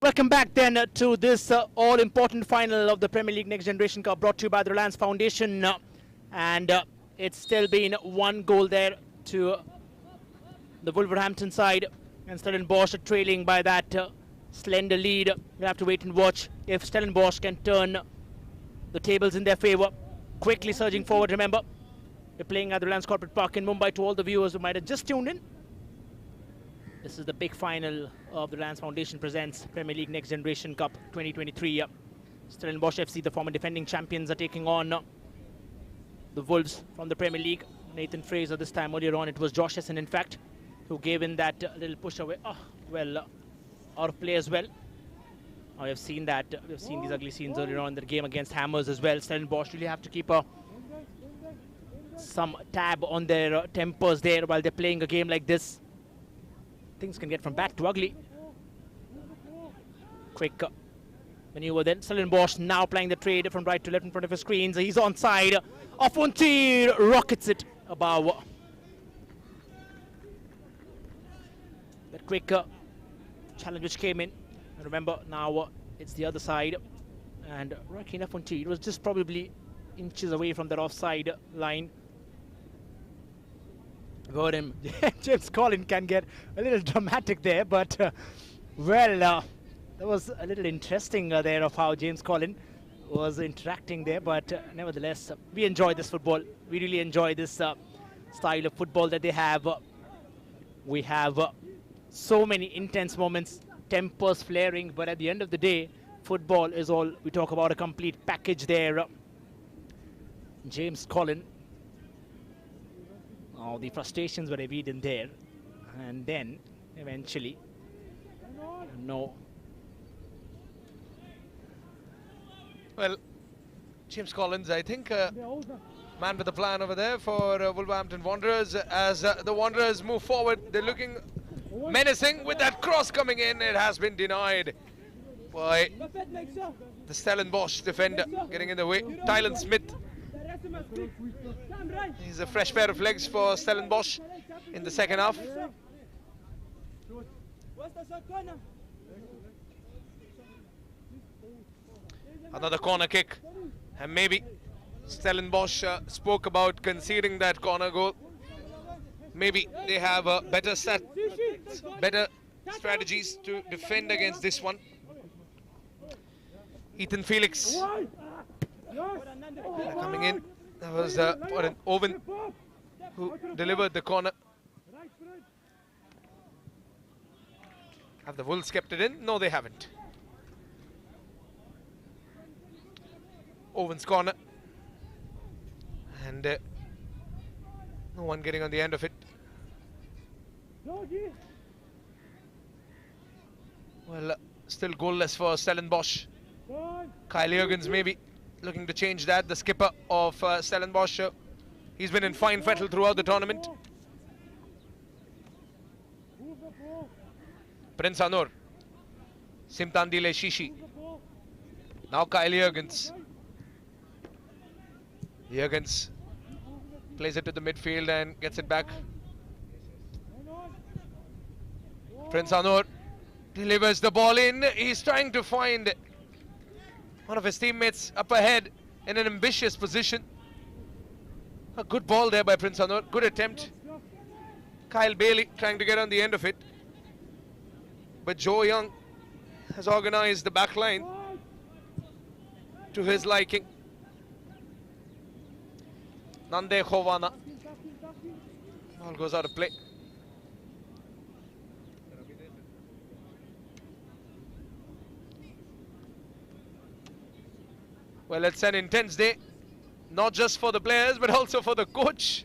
Welcome back then to this all-important final of the Premier League Next Generation Cup, brought to you by the Reliance Foundation. And it's still been 1 goal there to the Wolverhampton side, and Stellenbosch are trailing by that slender lead. We'll have to wait and watch if Stellenbosch can turn the tables in their favour. Quickly surging forward, remember, they're playing at the Reliance Corporate Park in Mumbai. To all the viewers who might have just tuned in, this is the big final of the Reliance Foundation presents Premier League Next Generation Cup 2023. Stellenbosch FC, the former defending champions, are taking on the Wolves from the Premier League. Nathan Fraser this time. Earlier on it was Josh Essen, in fact, who gave in that little push away. Out of play as well. We have seen that. We've seen these ugly scenes earlier on in the game against Hammers as well. Stellenbosch really have to keep some tab on their tempers there while they're playing a game like this. Things can get from bad to ugly. Quick maneuver then. Stellenbosch now playing the trade from right to left in front of his screens. He's onside. Afontir rockets it above. That quick challenge which came in. And remember, now it's the other side. And Joaquin Afontir was just probably inches away from that offside line. Got him. James Collin can get a little dramatic there, but that was a little interesting there of how James Collin was interacting there. But nevertheless, we enjoy this football. We really enjoy this style of football that they have. We have so many intense moments, tempers flaring, but at the end of the day, football is all we talk about, a complete package there. James Collin. Oh, the frustrations were evident there, and then eventually, no. Well, James Collins, I think, man with a plan over there for Wolverhampton Wanderers. As the Wanderers move forward, they're looking menacing with that cross coming in. It has been denied by the Stellenbosch defender, getting in the way. Tylen Smith. He's a fresh pair of legs for Stellenbosch in the second half. Another corner kick, and maybe Stellenbosch spoke about conceding that corner goal. Maybe they have better strategies to defend against this one. Ethan Felix coming in. That was Owen who delivered the corner. Have the Wolves kept it in? No, they haven't. Owen's corner. And no one getting on the end of it. Well, still goalless for Stellenbosch. Kyle Jurgens maybe looking to change that. The skipper of Stellenbosch. He's been in fine fettle throughout the tournament. Prince Anur. Simtandile Shishi. Now Kyle Jurgens. Jurgens plays it to the midfield and gets it back. Prince Anur delivers the ball in. He's trying to find one of his teammates up ahead in an ambitious position. A good ball there by Prince Anur. Good attempt. Kyle Bailey trying to get on the end of it. But Joe Young has organized the back line to his liking. Nande Khovana. Ball goes out of play. Well, it's an intense day, not just for the players, but also for the coach.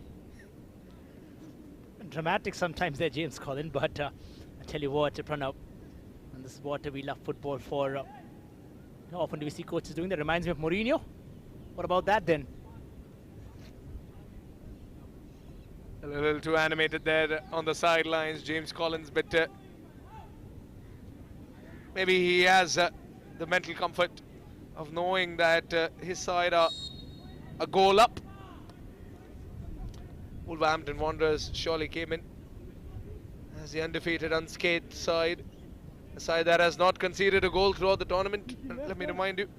Dramatic sometimes there, James Collin, but I tell you what, Pranav, and this is what we love football for. How often do we see coaches doing that? Reminds me of Mourinho. What about that then? A little too animated there on the sidelines, James Collins, but maybe he has the mental comfort of knowing that his side are a goal up. Wolverhampton Wanderers surely came in as the undefeated, unscathed side. A side that has not conceded a goal throughout the tournament, let me remind you.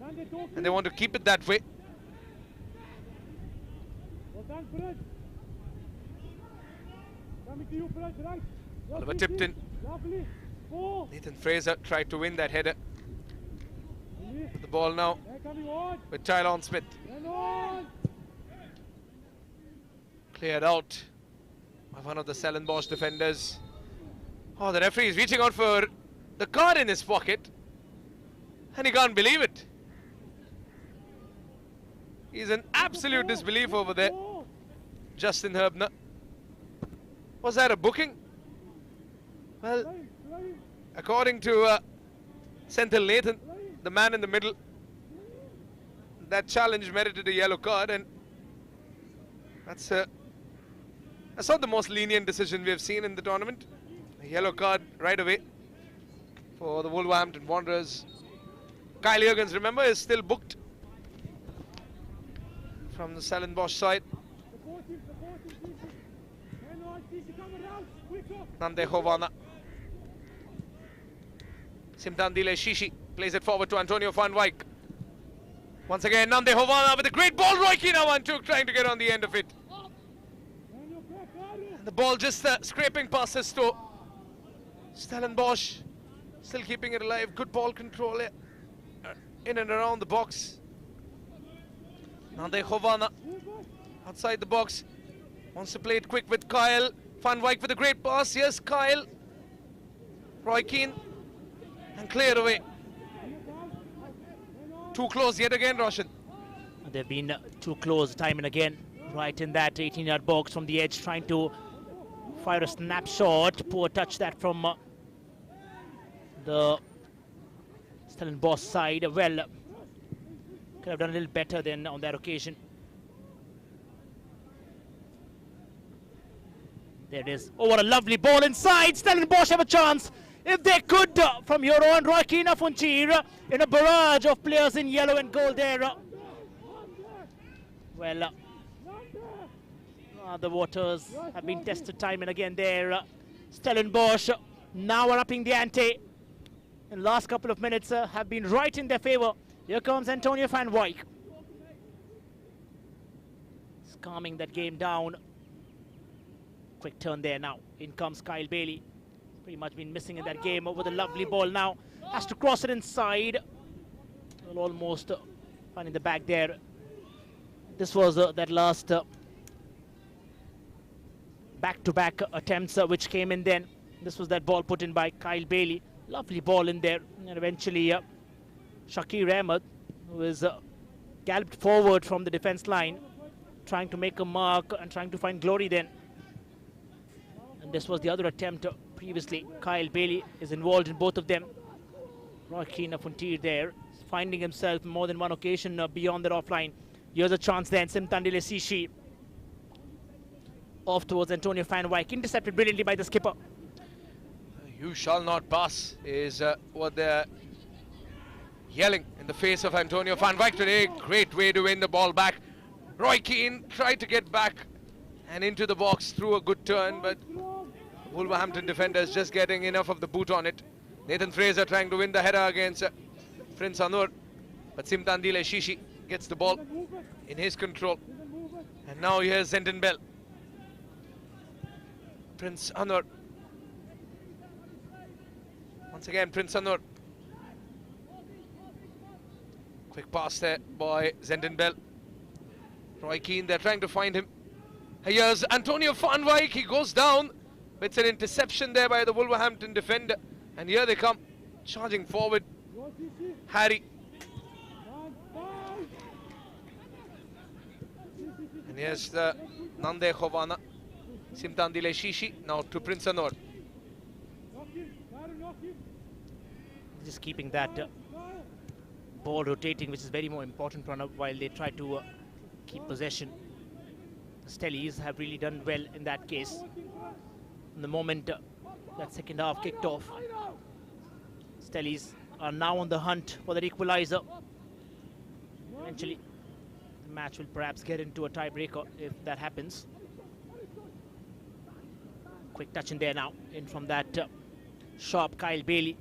And they want to keep it that way. Oliver tipped in. Nathan Fraser tried to win that header. With the ball now with Tylon Smith. Cleared out by one of the Stellenbosch defenders. Oh, the referee is reaching out for the card in his pocket. And he can't believe it. He's in absolute disbelief over there. Justin Herbner. Was that a booking? Well, according to Senthil Nathan, the man in the middle, that challenge merited a yellow card, and that's not the most lenient decision we have seen in the tournament. A yellow card right away for the Wolverhampton Wanderers. Kyle Jurgens, remember, is still booked from the Stellenbosch side. Nande Hovana. Simtandile Shishi plays it forward to Antonio van Wyk. Once again, Nande Hovana with a great ball. Roy Keane now trying to get on the end of it. And the ball just scraping past his toe. Stellenbosch still keeping it alive. Good ball control in and around the box. Nande Hovana outside the box. Wants to play it quick with Kyle. Van Wyk with a great pass. Yes, Kyle. Roy Keane. And cleared away. Too close yet again, Roshan. They've been too close time and again. Right in that 18-yard box from the edge, trying to fire a snapshot. Poor touch that from the Stellenbosch side. Well, could have done a little better than on that occasion. There it is. Oh, what a lovely ball inside. Stellenbosch have a chance. If they could, from your own Roy Keane Funchir, in a barrage of players in yellow and gold there. Well, the waters have been tested time and again there. Stellenbosch now are upping the ante. In the last couple of minutes have been right in their favour. Here comes Antonio van Wyk. He's calming that game down. Quick turn there now. In comes Kyle Bailey. Pretty much been missing in that game. Over the lovely ball now. Has to cross it inside. Well, almost finding the back there. This was that last back-to-back attempts which came in then. This was that ball put in by Kyle Bailey. Lovely ball in there. And eventually Shakir Ahmed, who is galloped forward from the defense line, trying to make a mark and trying to find glory then. And this was the other attempt previously. Kyle Bailey is involved in both of them. Roy Keane Funtir there, finding himself more than one occasion beyond that offline. Here's a chance then. Simtandile Sishi off towards Antonio van Wyk, intercepted brilliantly by the skipper. You shall not pass is what they're yelling in the face of Antonio van Wyk today. Great way to win the ball back. Roy Keane tried to get back and into the box through a good turn, but Wolverhampton defenders just getting enough of the boot on it. Nathan Fraser trying to win the header against Prince Anur, but Simtandile Shishi gets the ball in his control. And now here's Zenton Bell. Prince Anur. Once again, Prince Anur. Quick pass there by Zenton Bell. Roy Keane, they're trying to find him. Here's Antonio van Wyk. He goes down. It's an interception there by the Wolverhampton defender. And here they come, charging forward. Harry. And here's the Nande Hovana. Simtandile Shishi, now to Prince Anur. Just keeping that ball rotating, which is very more important while they try to keep possession. Stellies have really done well in that case. In the moment that second half kicked off, Stellies are now on the hunt for that equalizer. Eventually, the match will perhaps get into a tiebreaker if that happens. Quick touch in there now, in from that sharp Kyle Bailey.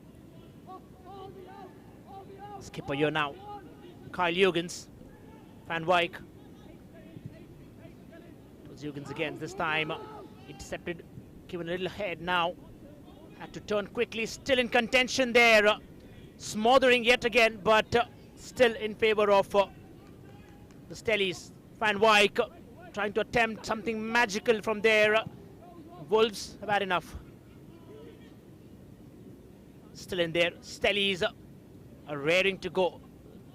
Skipper here now, Kyle Jurgens, Van Wyk. It was Jurgens again, this time intercepted, given a little head now. Had to turn quickly, still in contention there. Smothering yet again, but still in favor of the Stellies. Van Wyk trying to attempt something magical from there. Wolves have had enough. Still in there, Stellies are raring to go.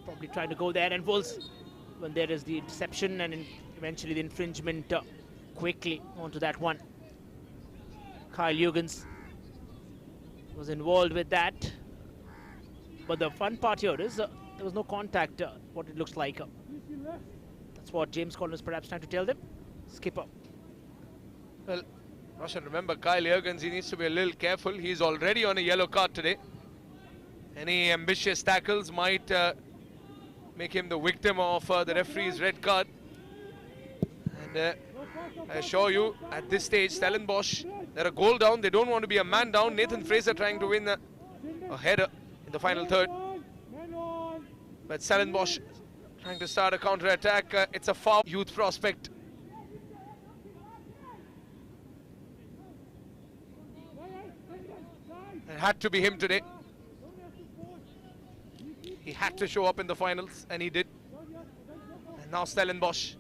Probably trying to go there, and Wolves, when there is the interception and eventually the infringement, quickly onto that one. Kyle Jurgens was involved with that. But the fun part here is there was no contact, what it looks like. That's what James Collins is perhaps trying to tell them. Skipper. Well, Roshan, remember Kyle Jurgens, he needs to be a little careful. He's already on a yellow card today. Any ambitious tackles might make him the victim of the referee's red card. And I assure you, at this stage, Stellenbosch, they're a goal down. They don't want to be a man down. Nathan Fraser trying to win a header in the final third. But Stellenbosch trying to start a counter-attack. It's a foul youth prospect. It had to be him today. He had to show up in the finals, and he did. And now Stellenbosch,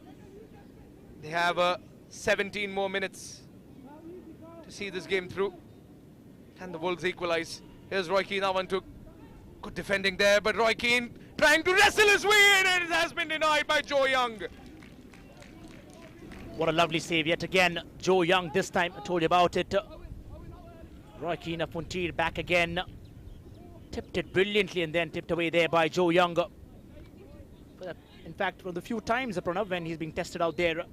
they have 17 more minutes to see this game through. And the Wolves equalize. Here's Roy Keane, that one took good defending there, but Roy Keane trying to wrestle his way in, and it has been denied by Joe Young. What a lovely save yet again. Joe Young this time, I told you about it. Roy Keane of Puntir back again. Tipped it brilliantly and then tipped away there by Joe Young. But in fact, for the few times, Pranav, when he's being tested out there.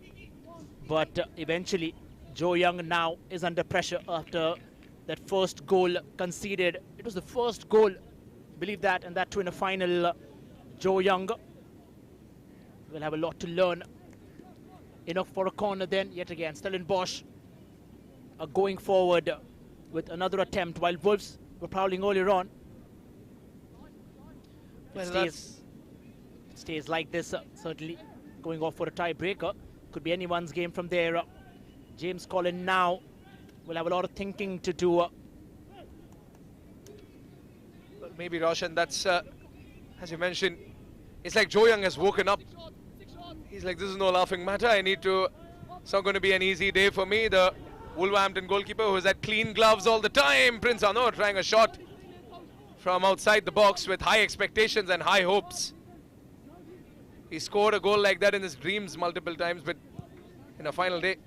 But eventually, Joe Young now is under pressure after that first goal conceded. It was the first goal, believe that, and that too in a final. Joe Young will have a lot to learn. Enough for a corner then, yet again. Stellenbosch are going forward with another attempt while Wolves were prowling earlier on. It stays like this, certainly going off for a tiebreaker. Could be anyone's game from there. James Collins now will have a lot of thinking to do. Well, maybe Roshan, that's, as you mentioned, it's like Joe Young has woken up. He's like, this is no laughing matter. It's not going to be an easy day for me. The Wolverhampton goalkeeper who's had clean gloves all the time, Prince Anor, trying a shot from outside the box with high expectations and high hopes. He scored a goal like that in his dreams multiple times, but in a final day,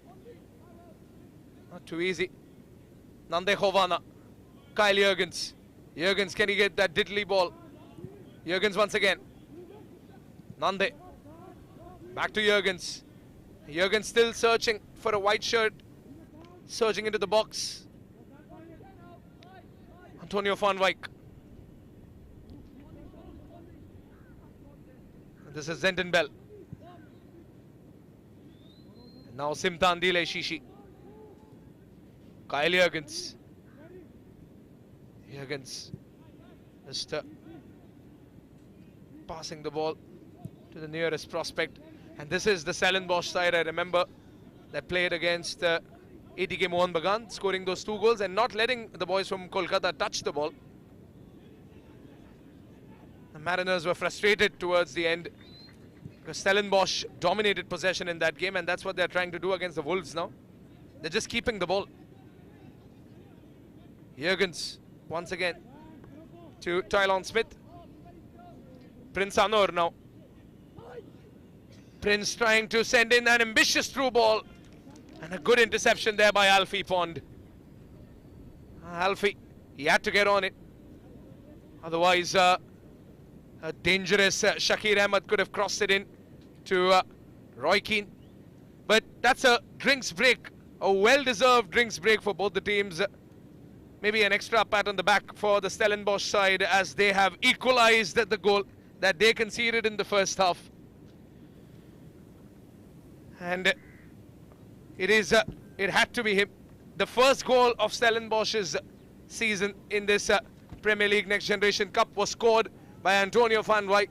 not too easy. Nande Hovana, Kyle Jurgens. Jurgens, can he get that diddly ball? Jurgens once again. Nande. Back to Jurgens. Jurgens still searching for a white shirt. Surging into the box. Antonio Van Wyk. This is Zenton Bell. And now Simtan Dile Shishi. Kyle Jurgens. Jurgens just passing the ball to the nearest prospect. And this is the Stellenbosch side, I remember, that played against ATK Mohan Bagan, scoring those 2 goals and not letting the boys from Kolkata touch the ball. The Mariners were frustrated towards the end because Stellenbosch dominated possession in that game, and that's what they're trying to do against the Wolves now. They're just keeping the ball. Jurgens once again to Tylon Smith. Prince Anor now. Prince trying to send in an ambitious through ball. And a good interception there by Alfie Pond. Alfie, he had to get on it. Otherwise, a dangerous Shakir Ahmed could have crossed it in to Roy Keane. But that's a drinks break, a well-deserved drinks break for both the teams. Maybe an extra pat on the back for the Stellenbosch side as they have equalized the goal that they conceded in the first half. And it had to be him. The first goal of Stellenbosch's season in this Premier League Next Generation Cup was scored by Antonio van Wijk.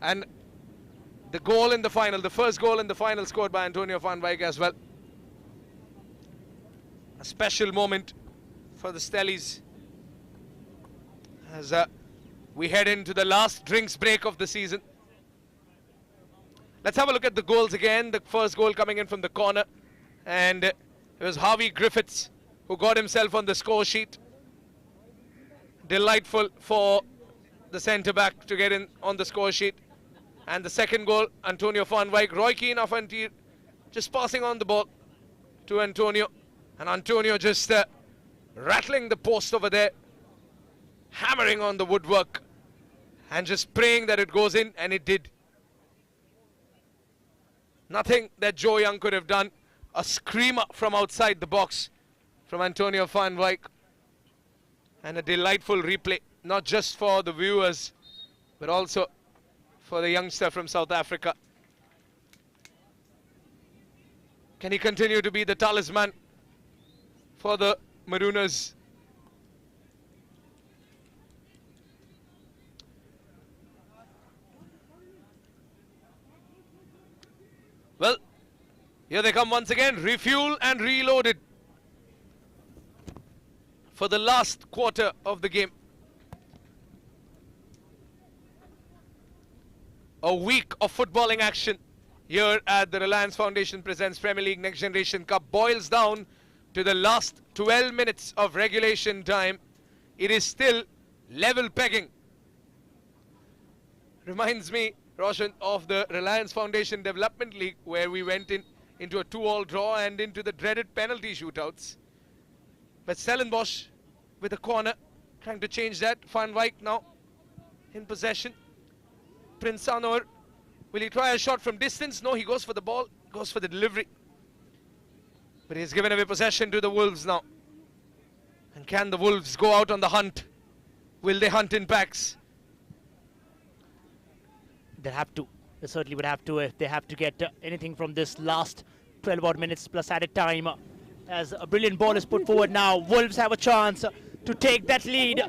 And the goal in the final, the first goal in the final, scored by Antonio van Wijk as well. A special moment for the Stellies as we head into the last drinks break of the season. Let's have a look at the goals again. The first goal coming in from the corner, and it was Harvey Griffiths who got himself on the score sheet. Delightful for the centre-back to get in on the score sheet. And the second goal, Antonio van Wijk. Roy Keane off Antir, just passing on the ball to Antonio. And Antonio just rattling the post over there, hammering on the woodwork, and just praying that it goes in, and it did. Nothing that Joe Young could have done. A screamer from outside the box from Antonio van Wijk. And a delightful replay, not just for the viewers, but also for the youngster from South Africa. Can he continue to be the talisman for the Marooners? Well, here they come once again, refuel and reloaded for the last quarter of the game. A week of footballing action here at the Reliance Foundation Presents Premier League Next Generation Cup boils down to the last 12 minutes of regulation time. It is still level pegging. Reminds me, Roshan, of the Reliance Foundation Development League, where we went into a 2-all draw and into the dreaded penalty shootouts. But Stellenbosch with a corner, trying to change that. Van Wijk now in possession. Prince Anor, will he try a shot from distance? No, he goes for the ball, goes for the delivery. But he's given away possession to the Wolves now. And can the Wolves go out on the hunt? Will they hunt in packs? They'll have to. They certainly would have to if they have to get anything from this last 12 odd minutes plus added time. As a brilliant ball is put forward now, Wolves have a chance to take that lead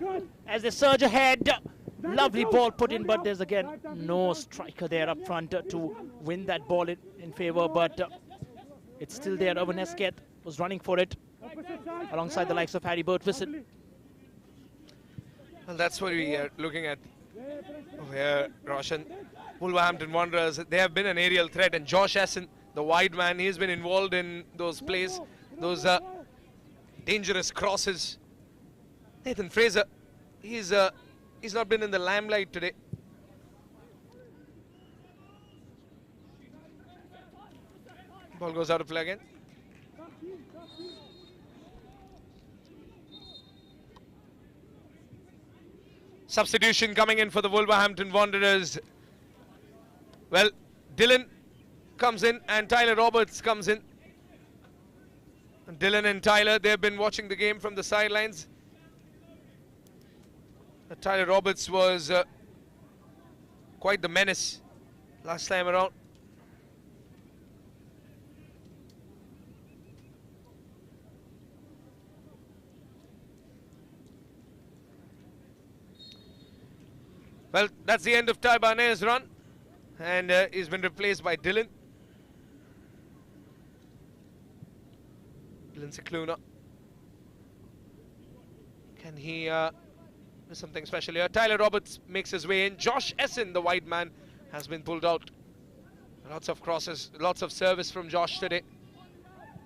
as they surge ahead. Lovely ball put in, but there's again no striker there up front to win that ball in favour. But it's still there. Owen Esket was running for it alongside the likes of Harry Burtwistle. Well, that's what we are looking at over here, Roshan. Wolverhampton Wanderers, they have been an aerial threat, and Josh Essen, the wide man, he's been involved in those plays, those dangerous crosses. Nathan Fraser, he's not been in the limelight today. Ball goes out of play again. Substitution coming in for the Wolverhampton Wanderers. Well, Dylan comes in and Tyler Roberts comes in. And Dylan and Tyler, they've been watching the game from the sidelines. Tyler Roberts was quite the menace last time around. Well, that's the end of Ty Barnet's run, and he's been replaced by Dylan. Dylan Cicluna. Can he do something special here? Tyler Roberts makes his way in. Josh Essen, the wide man, has been pulled out. Lots of crosses, lots of service from Josh today,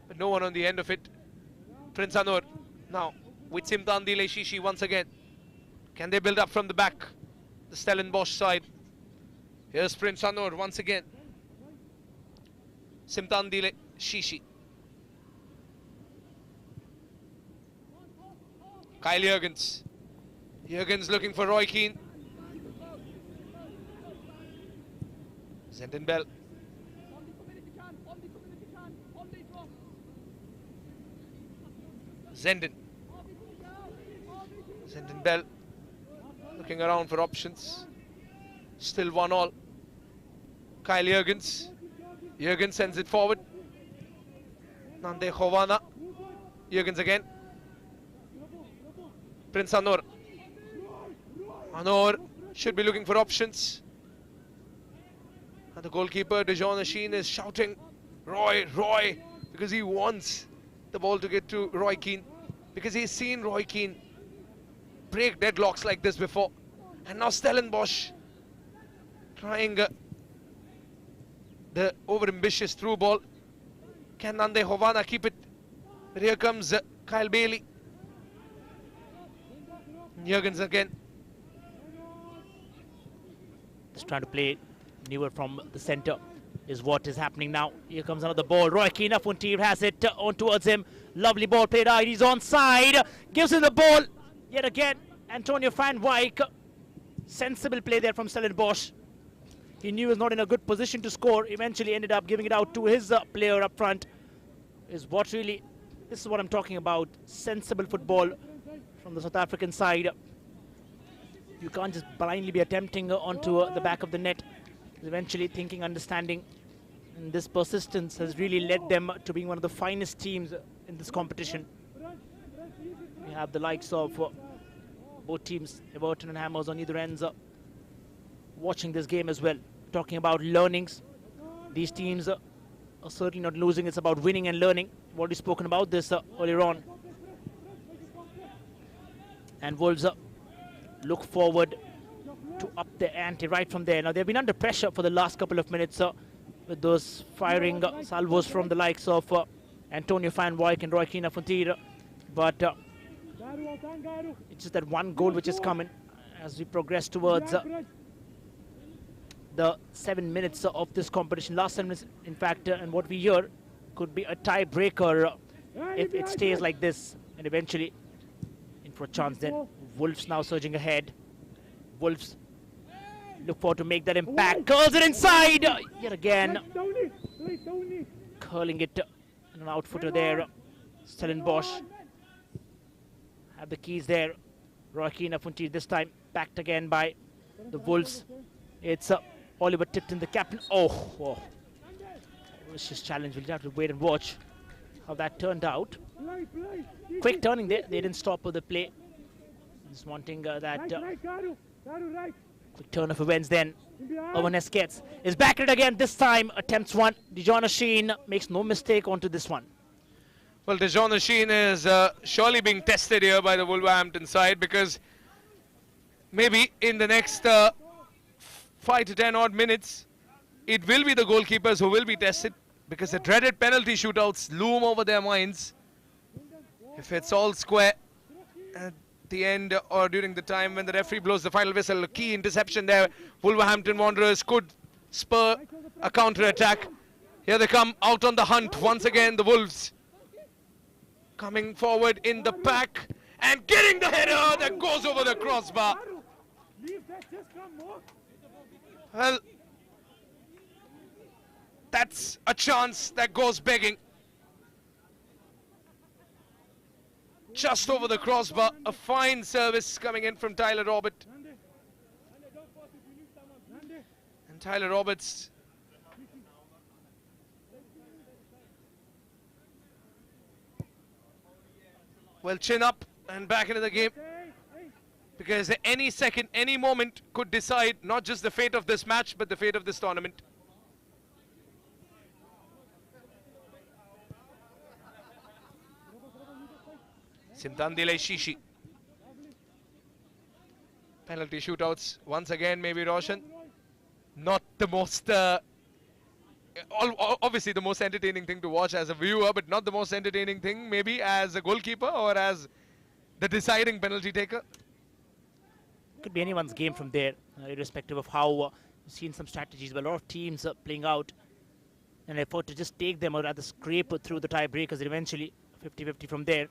but no one on the end of it. Prince Anur now with Simtan Dile Shishi once again. Can they build up from the back? The Stellenbosch side. Here's Prince Anur once again. Simtan Dile Shishi. Kyle Jurgens. Jurgens looking for Roy Keane. Zenden Bell. Zenden Bell looking around for options. Still 1-1. Kyle Jurgens sends it forward. Nande Hovana. Jurgens again. Prince Anor should be looking for options. And the goalkeeper, Dejon Asheen, is shouting, Roy, because he wants the ball to get to Roy Keane, because he's seen Roy Keane break deadlocks like this before. And now Stellenbosch trying the over-ambitious through ball. Can Nande Hovana keep it? But here comes Kyle Bailey. Jurgens again. Just trying to play newer from the centre is what is happening now. Here comes another ball. Roy Keane Fontier has it on towards him. Lovely ball played out. He's onside. Gives him the ball. Yet again, Antonio van Wyk. Sensible play there from Stellenbosch. He knew he was not in a good position to score. Eventually ended up giving it out to his player up front. This is what I'm talking about. Sensible football from the South African side. You can't just blindly be attempting onto the back of the net. Eventually thinking, understanding, and this persistence has really led them to being one of the finest teams in this competition. We have the likes of both teams, Everton and Hammers on either ends, watching this game as well. Talking about learnings, these teams are certainly not losing. It's about winning and learning. We've already spoken about this earlier on. And Wolves look forward to up the ante right from there. Now they've been under pressure for the last couple of minutes with those firing salvos from the likes of Antonio van Wyk and Roy Keane Fontier, but it's just that one goal which is coming as we progress towards the 7 minutes of this competition. Last 7 minutes, in fact, and what we hear could be a tiebreaker if it stays like this, and eventually in for a chance then. Wolves now surging ahead. Wolves look forward to make that impact. Curls it inside yet again. Curling it and an outfooter there. Stellenbosch have the keys there. Roy Keane Fontier this time backed again by the Wolves. It's Oliver Tipton, the captain. Oh. Vicious challenge. We'll have to wait and watch how that turned out. Quick turning there. They didn't stop with the play. Just wanting that quick turn of events then. Owen Esquets is back at it again. This time attempts one. Dejon Asheen makes no mistake onto this one. Well, Dejon Asheen is surely being tested here by the Wolverhampton side, because maybe in the next 5 to 10 odd minutes, it will be the goalkeepers who will be tested, because the dreaded penalty shootouts loom over their minds. If it's all square at the end or during the time when the referee blows the final whistle, a key interception there. Wolverhampton Wanderers could spur a counter-attack. Here they come out on the hunt once again, the Wolves. Coming forward in the pack and getting the header that goes over the crossbar. Well, that's a chance that goes begging. Just over the crossbar, a fine service coming in from Tyler Roberts. And Tyler Roberts well, chin up and back into the game, because any second, any moment could decide not just the fate of this match, but the fate of this tournament. Sintandile Shishi. Penalty shootouts once again, maybe Roshan. Not the most, obviously the most entertaining thing to watch as a viewer, but not the most entertaining thing maybe as a goalkeeper or as the deciding penalty taker. Could be anyone's game from there, irrespective of how you've seen some strategies, but a lot of teams playing out an effort to just take them or rather scrape through the tiebreakers, and eventually 50-50 from there.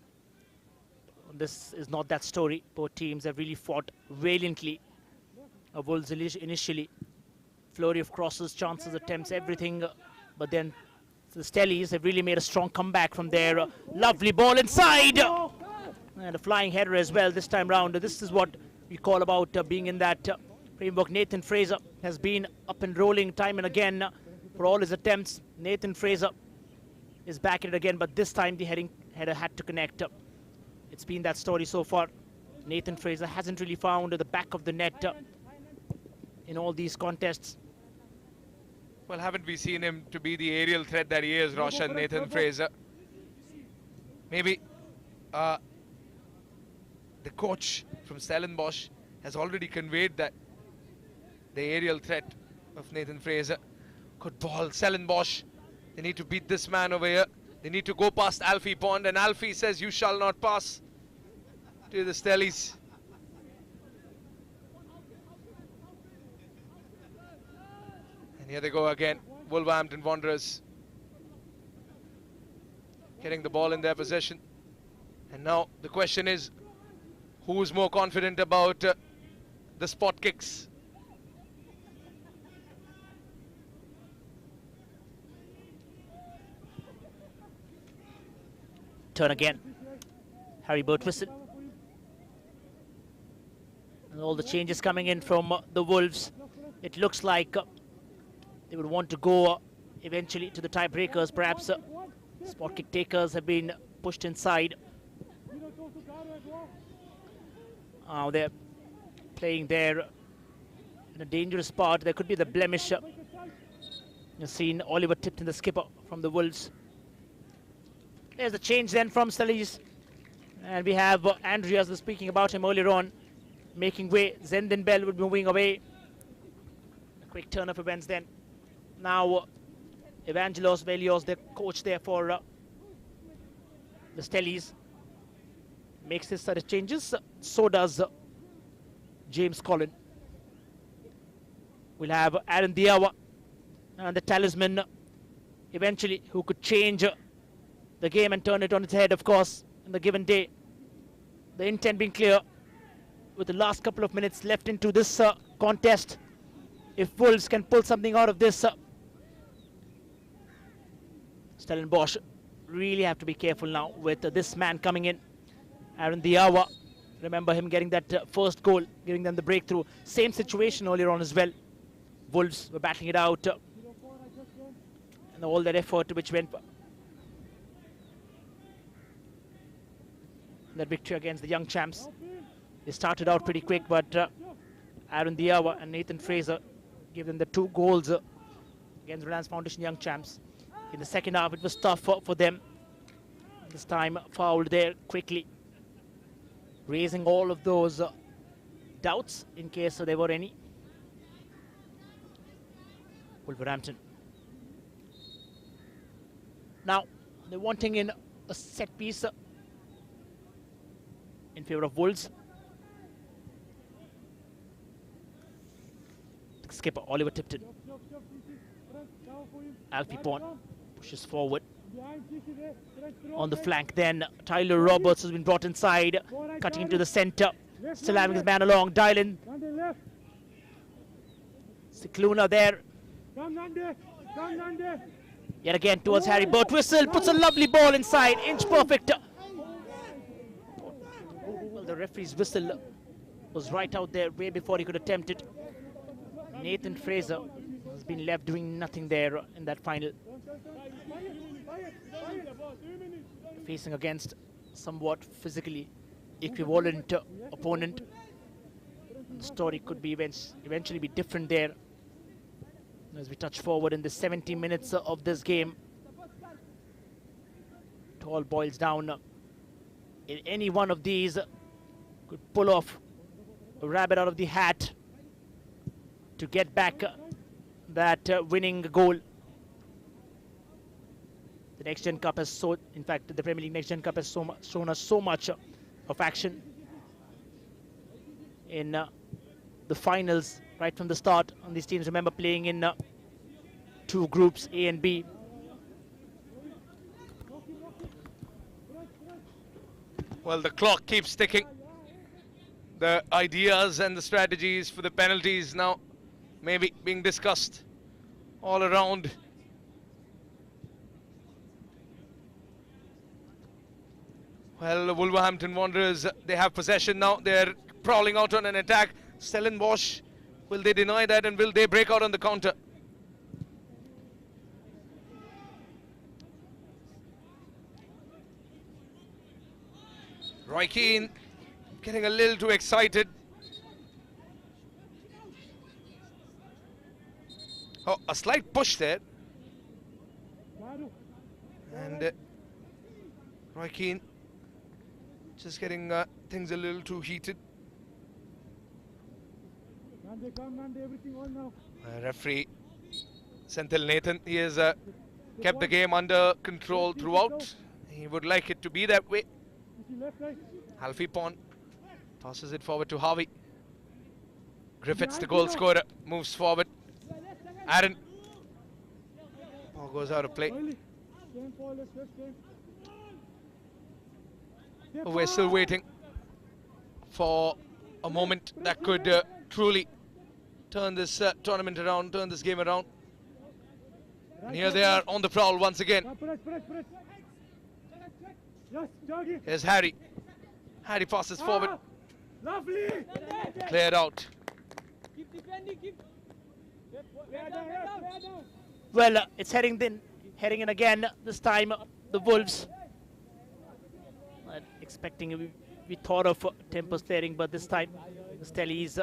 This is not that story. Both teams have really fought valiantly. Wolves initially, flurry of crosses, chances, attempts, everything, but then the Stellies have really made a strong comeback from there. Lovely ball inside. And a flying header as well this time round. This is what we call about being in that framework. Nathan Fraser has been up and rolling time and again for all his attempts. Nathan Fraser is back at it again, but this time the header had to connect. It's been that story so far. Nathan Fraser hasn't really found the back of the net in all these contests. Well, haven't we seen him to be the aerial threat that he is, Roshan, Nathan Fraser? Maybe the coach from Stellenbosch has already conveyed that the aerial threat of Nathan Fraser. Good ball, Stellenbosch. They need to beat this man over here. They need to go past Alfie Pond, and Alfie says, "You shall not pass," to the Stellies. And here they go again, Wolverhampton Wanderers getting the ball in their possession. And now the question is, who's more confident about the spot kicks? Turn again. Harry Birtwistle. And all the changes coming in from the Wolves. It looks like they would want to go eventually to the tiebreakers. Perhaps spot kick takers have been pushed inside. They're playing there in a dangerous part. There could be the blemish. You've seen Oliver Tipton, the skipper from the Wolves. There's the change then from Stellies. And we have Andreas was speaking about him earlier on, making way. Zendin Bell would be moving away. A quick turn of events then. Now Evangelos Velios, the coach there for the Stellies, makes this set of changes. So does James Collin. We'll have Aaron Diawa and the talisman eventually, who could change the game and turn it on its head, of course, in the given day. The intent being clear with the last couple of minutes left into this contest. If Wolves can pull something out of this, Stellenbosch really have to be careful now with this man coming in. Aaron Diawa, remember him getting that first goal, giving them the breakthrough. Same situation earlier on as well. Wolves were battling it out. And all that effort which went for that victory against the young champs. They started out pretty quick, but Aaron Diawa and Nathan Fraser gave them the 2 goals against Reliance Foundation young champs. In the second half, it was tough for them. This time, fouled there quickly, raising all of those doubts in case there were any. Wolverhampton. Now, they're wanting in a set piece in favor of Wolves. Skipper Oliver Tipton. Alfie Pond pushes forward. On the flank then, Tyler Roberts has been brought inside, cutting into the center. Still having his man along, Dylan. Cicluna there. Yet again towards Harry Birtwistle, puts a lovely ball inside, inch perfect. Well, the referee's whistle was right out there way before he could attempt it. Nathan Fraser has been left doing nothing there in that final. Facing against somewhat physically equivalent opponent. The story could be eventually be different there. As we touch forward in the 70 minutes of this game, it all boils down. In any one of these could pull off a rabbit out of the hat to get back that winning goal. The Next Gen Cup has in fact, the Premier League Next Gen Cup has shown us so much of action in the finals right from the start. And these teams, remember, playing in 2 groups, A and B. Well, the clock keeps ticking. The ideas and the strategies for the penalties now maybe being discussed all around. Well, the Wolverhampton Wanderers, they have possession now. They're prowling out on an attack. Stellenbosch, will they deny that and will they break out on the counter? Roy Keane getting a little too excited. Oh, a slight push there. And Roy Keane just getting things a little too heated. Referee Senthil Nathan, he has kept the game under control throughout. He would like it to be that way. Alfie Pond tosses it forward to Harvey. Griffiths, the goal scorer, moves forward. Aaron. Ball goes out of play. We're still waiting for a moment that could truly turn this tournament around, turn this game around. And here they are on the prowl once again. Here's Harry. Harry passes forward. Cleared out. Well, it's heading in again. This time, the Wolves. Expecting we thought of tempers flaring, but this time the Stellies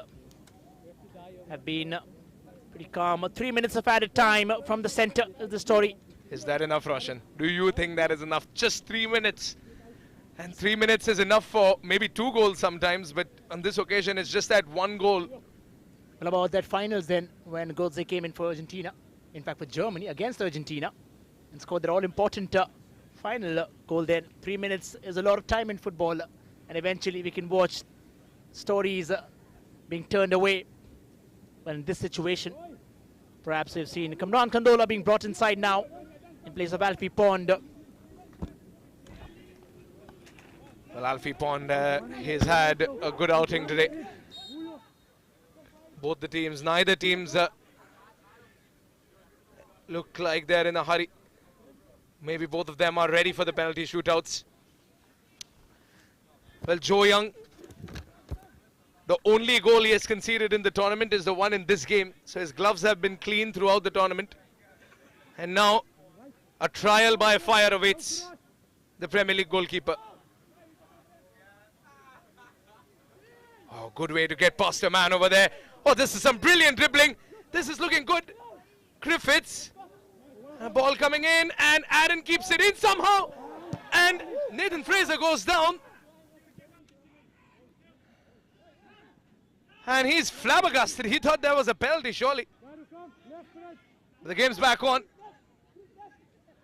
have been pretty calm. 3 minutes of added time from the center of the story. Is that enough, Roshan? Do you think that is enough? Just 3 minutes. And 3 minutes is enough for maybe 2 goals sometimes, but on this occasion it's just that 1 goal. Well, about that finals then, when Godze came in for Argentina, in fact for Germany against Argentina, and scored their all-important final goal then. 3 minutes is a lot of time in football, and eventually we can watch stories being turned away. But in this situation, perhaps we've seen Kamran Kandola being brought inside now in place of Alfie Pond. Well, Alfie Pond, he's had a good outing today. Both the teams, neither teams look like they're in a hurry. Maybe both of them are ready for the penalty shootouts. Well, Joe Young, the only goal he has conceded in the tournament is the one in this game. So his gloves have been clean throughout the tournament. And now a trial by fire awaits the Premier League goalkeeper. Oh, good way to get past a man over there. Oh, this is some brilliant dribbling. This is looking good. Griffiths. A ball coming in, and Aaron keeps it in somehow. And Nathan Fraser goes down. And he's flabbergasted. He thought there was a penalty, surely. The game's back on.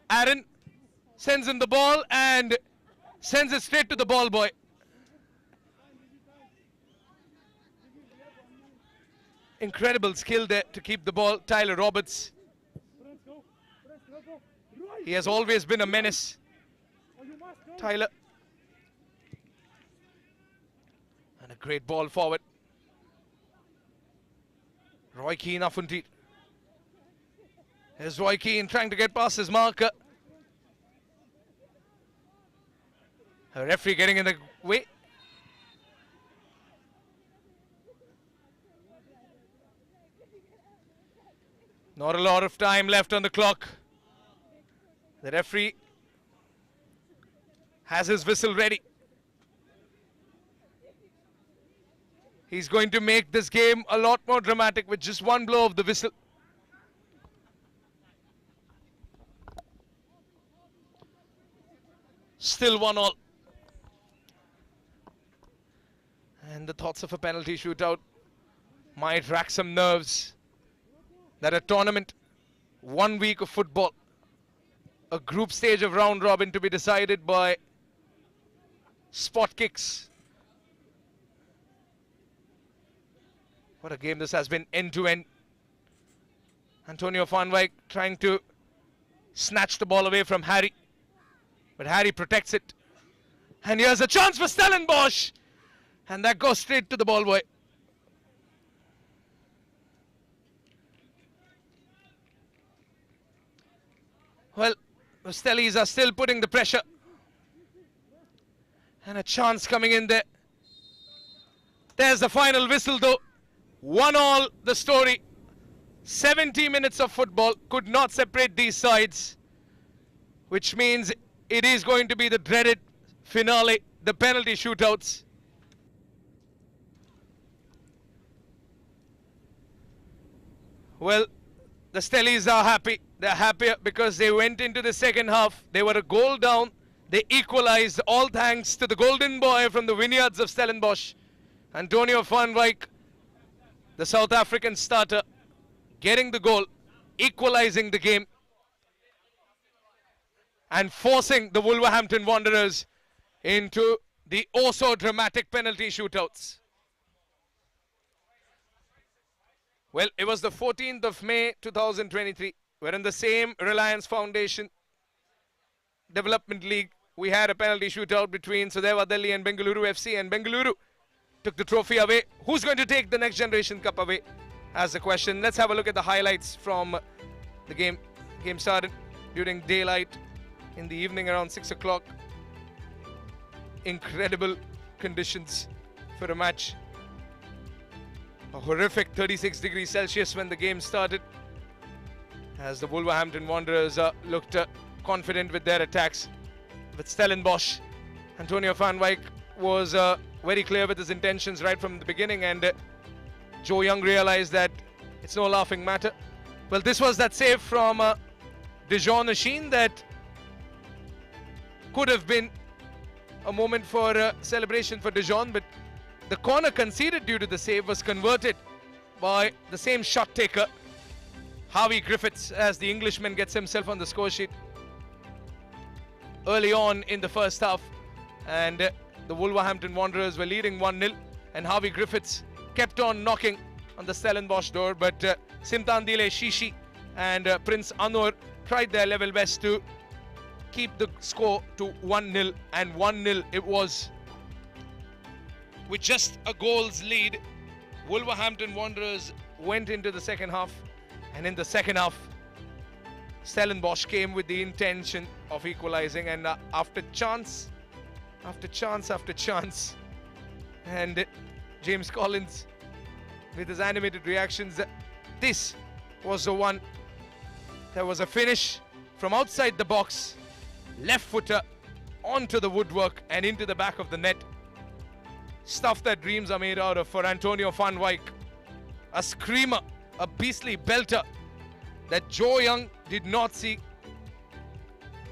Aaron sends him the ball and sends it straight to the ball boy. Incredible skill there to keep the ball. Tyler Roberts. He has always been a menace. Tyler. And a great ball forward. Roy Keane, Afunti. Here's Roy Keane trying to get past his marker. A referee getting in the way. Not a lot of time left on the clock. The referee has his whistle ready. He's going to make this game a lot more dramatic with just one blow of the whistle. Still 1-1. And the thoughts of a penalty shootout might rack some nerves. That a tournament, 1 week of football, a group stage of round robin to be decided by spot kicks. What a game this has been, end to end. Antonio van Wijk trying to snatch the ball away from Harry, but Harry protects it. And here's a chance for Stellenbosch, and that goes straight to the ball boy. Well, the Stellies are still putting the pressure. And a chance coming in there. There's the final whistle though. 1-1 the story. 70 minutes of football could not separate these sides, which means it is going to be the dreaded finale, the penalty shootouts. Well, the Stellies are happy. They're happier because they went into the second half. They were a goal down. They equalized, all thanks to the golden boy from the vineyards of Stellenbosch, Antonio van Wijk, the South African starter, getting the goal, equalizing the game, and forcing the Wolverhampton Wanderers into the oh-so-dramatic penalty shootouts. Well, it was the 14th of May 2023. We're in the same Reliance Foundation Development League. We had a penalty shootout between Sudeva Delhi and Bengaluru FC, and Bengaluru took the trophy away. Who's going to take the Next Generation Cup away? As the question. Let's have a look at the highlights from the game. Game started during daylight in the evening around 6 o'clock. Incredible conditions for a match. A horrific 36 degrees Celsius when the game started, as the Wolverhampton Wanderers looked confident with their attacks. With Stellenbosch, Antonio van Wijk was very clear with his intentions right from the beginning, and Joe Young realized that it's no laughing matter. Well, this was that save from Dijon Machine that could have been a moment for celebration for Dijon, but the corner conceded due to the save was converted by the same shot taker, Harvey Griffiths, as the Englishman gets himself on the score sheet early on in the first half. And the Wolverhampton Wanderers were leading 1-0, and Harvey Griffiths kept on knocking on the Stellenbosch door, but Simtandile Shishi and Prince Anur tried their level best to keep the score to 1-0, and 1-0 it was. With just a goal's lead, Wolverhampton Wanderers went into the second half, and in the second half, Stellenbosch came with the intention of equalizing, and after chance after chance after chance, and James Collins with his animated reactions, this was the one. There was a finish from outside the box, left footer onto the woodwork and into the back of the net. Stuff that dreams are made out of for Antonio van Wijk. A screamer, a beastly belter that Joe Young did not see.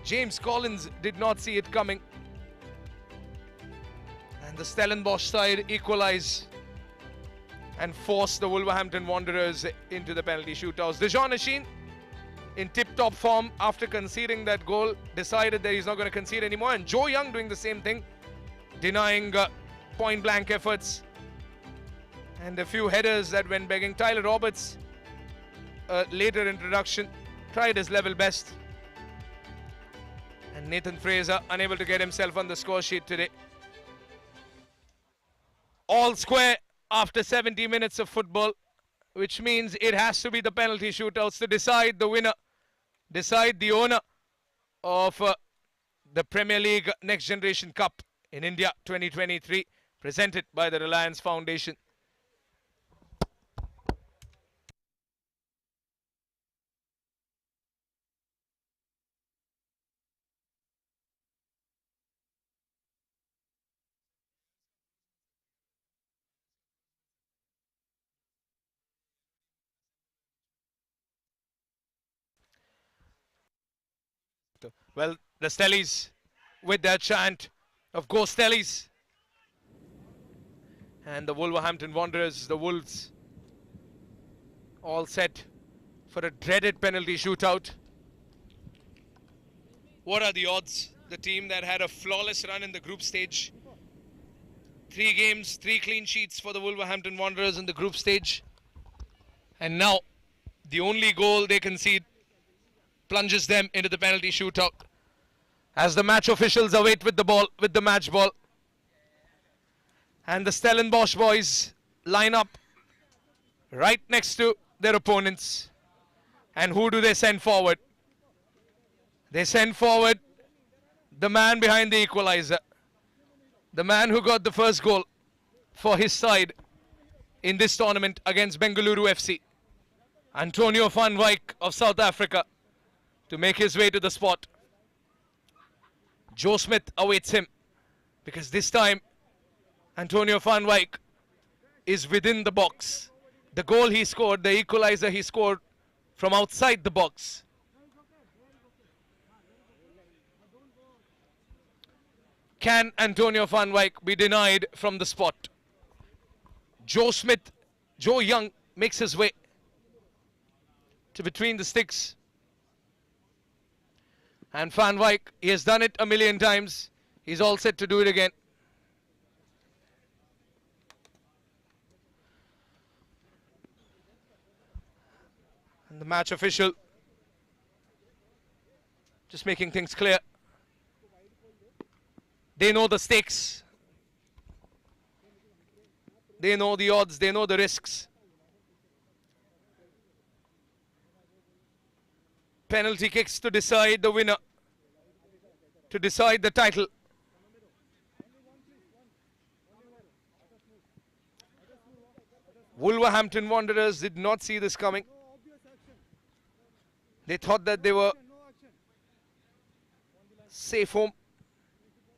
James Collins did not see it coming. And the Stellenbosch side equalize and force the Wolverhampton Wanderers into the penalty shootouts. Dijon Machine, in tip-top form after conceding that goal, decided that he's not going to concede anymore. And Joe Young doing the same thing, denying point-blank efforts and a few headers that went begging. Tyler Roberts, later introduction, tried his level best. And Nathan Fraser unable to get himself on the score sheet today. All square after 70 minutes of football, which means it has to be the penalty shootouts to decide the winner, decide the owner of the Premier League Next Generation Cup in India 2023, presented by the Reliance Foundation. Well, the Stellies with their chant of Go Stellies. And the Wolverhampton Wanderers, the Wolves, all set for a dreaded penalty shootout. What are the odds? The team that had a flawless run in the group stage. 3 games, 3 clean sheets for the Wolverhampton Wanderers in the group stage. And now, the only goal they concede plunges them into the penalty shootout, as the match officials await with the ball, with the match ball. And the Stellenbosch boys line up right next to their opponents. And who do they send forward? They send forward the man behind the equalizer. the man who got the first goal for his side in this tournament against Bengaluru FC, Antonio van Wyk of South Africa, to make his way to the spot. Joe Smith awaits him, because this time Antonio van Wyk is within the box. The goal he scored, the equalizer he scored from outside the box. Can Antonio van Wyk be denied from the spot? Joe Smith, Joe Young makes his way to between the sticks. And Van Wyk, he has done it a million times. He's all set to do it again. And the match official just making things clear. They know the stakes. They know the odds. They know the risks. Penalty kicks to decide the winner, to decide the title. Wolverhampton Wanderers did not see this coming. They thought that they were safe home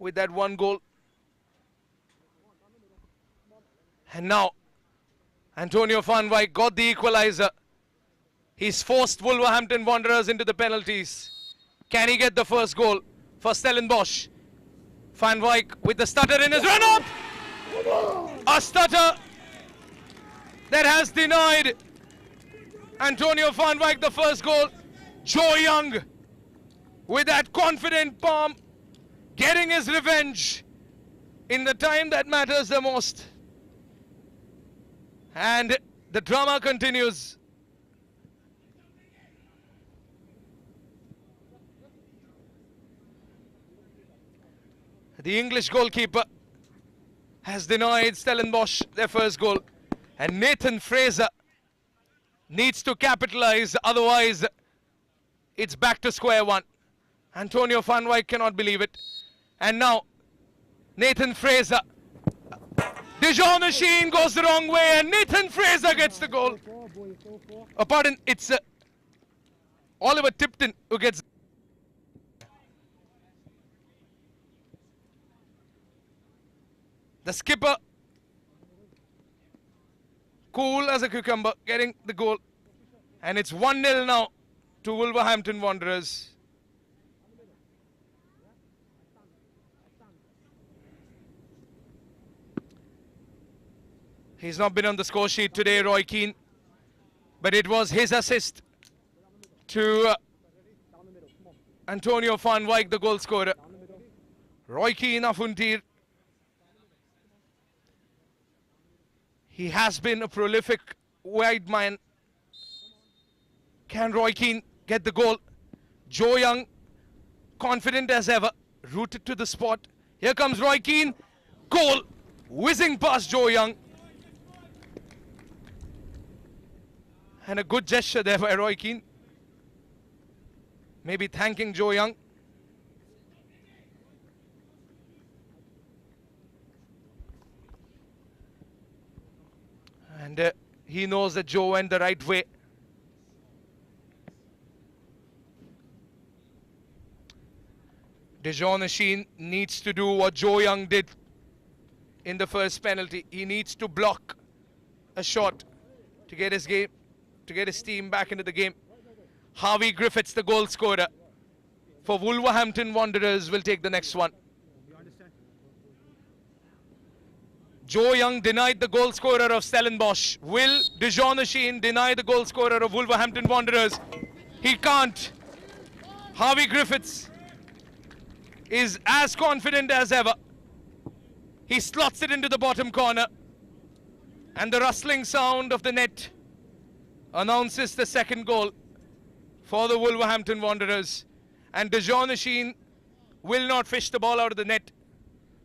with that one goal. And now Antonio van Wyk got the equalizer. He's forced Wolverhampton Wanderers into the penalties. Can he get the first goal for Stellenbosch? Van Wyk with the stutter in his run-up. A stutter that has denied Antonio van Wyk the first goal. Joe Young with that confident palm, getting his revenge in the time that matters the most. And the drama continues. The English goalkeeper has denied Stellenbosch their first goal. And Nathan Fraser needs to capitalize, otherwise it's back to square one. Antonio van Wyk cannot believe it. And now Nathan Fraser. Dijon machine goes the wrong way and Nathan Fraser gets the goal. Oh, pardon, it's Oliver Tipton who gets. The skipper, cool as a cucumber, getting the goal. And it's 1-0 now to Wolverhampton Wanderers. He's not been on the score sheet today, Roy Keane. But it was his assist to Antonio van Wyk, the goal scorer. Roy Keane Afuntir. He has been a prolific wide man. Can Roy Keane get the goal? Joe Young, confident as ever, rooted to the spot. Here comes Roy Keane. Goal, whizzing past Joe Young. And a good gesture there by Roy Keane. Maybe thanking Joe Young. And he knows that Joe went the right way. Dijon Machine needs to do what Joe Young did in the first penalty. He needs to block a shot to get his game, to get his team back into the game. Harvey Griffiths, the goal scorer for Wolverhampton Wanderers, will take the next one. Joe Young denied the goal scorer of Stellenbosch. Will Dijon Machine deny the goal scorer of Wolverhampton Wanderers? He can't. Harvey Griffiths is as confident as ever. He slots it into the bottom corner. And the rustling sound of the net announces the second goal for the Wolverhampton Wanderers. And Dijon Machine will not fish the ball out of the net.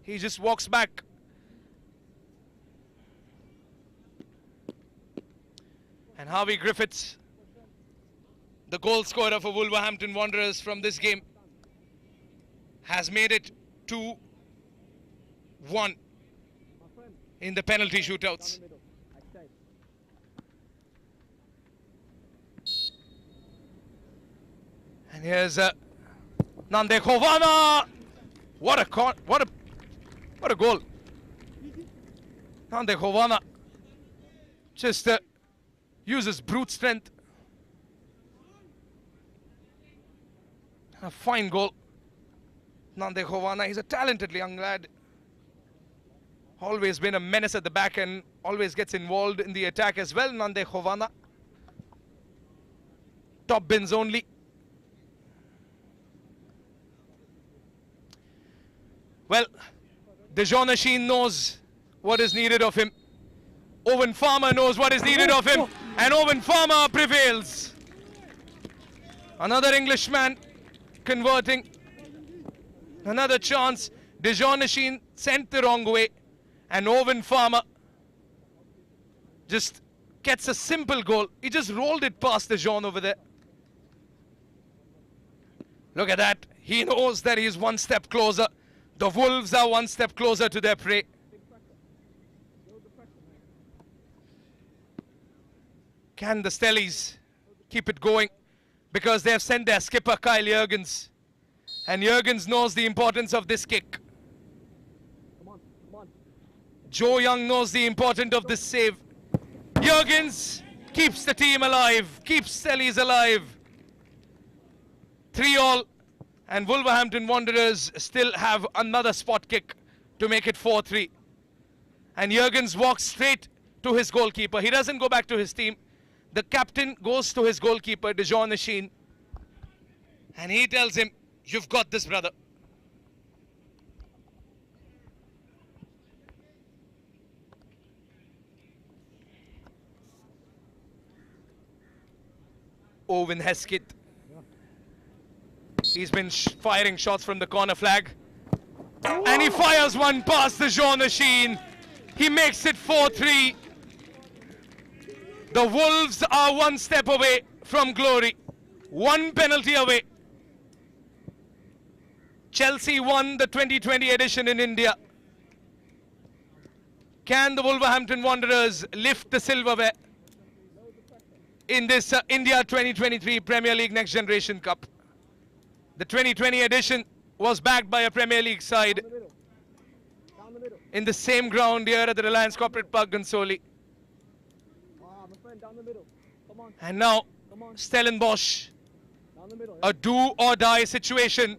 He just walks back. And Harvey Griffiths, the goal scorer for Wolverhampton Wanderers from this game, has made it 2-1 won in the penalty shootouts. And here's Nande Khovana. What a goal. Nande Khovana just uses brute strength. A fine goal. Nande Khovana, he's a talented young lad. Always been a menace at the back and always gets involved in the attack as well. Nande Khovana. Top bins only. Well, Dejon Asheen knows what is needed of him. Owen Farmer knows what is needed of him. And Owen Farmer prevails. Another Englishman converting. Another chance. Dejon Asheen sent the wrong way. And Owen Farmer just gets a simple goal. He just rolled it past Dejon over there. Look at that. He knows that he's one step closer. The Wolves are one step closer to their prey. Can the Stellies keep it going? Because they have sent their skipper Kyle Jurgens. And Jurgens knows the importance of this kick. Joe Young knows the importance of this save. Jurgens keeps the team alive, keeps Stellies alive. 3-all. And Wolverhampton Wanderers still have another spot kick to make it 4-3. And Jurgens walks straight to his goalkeeper. He doesn't go back to his team. The captain goes to his goalkeeper, Dejon Asheen. And he tells him, "You've got this, brother." Owen Hesketh. He's been firing shots from the corner flag. And he fires one past Dejon Asheen. He makes it 4-3. The Wolves are one step away from glory. One penalty away. Chelsea won the 2020 edition in India. Can the Wolverhampton Wanderers lift the silverware in this India 2023 Premier League Next Generation Cup? The 2020 edition was backed by a Premier League side in the same ground here at the Reliance Corporate Park, Ghensoli. And now, Stellenbosch, a do-or-die situation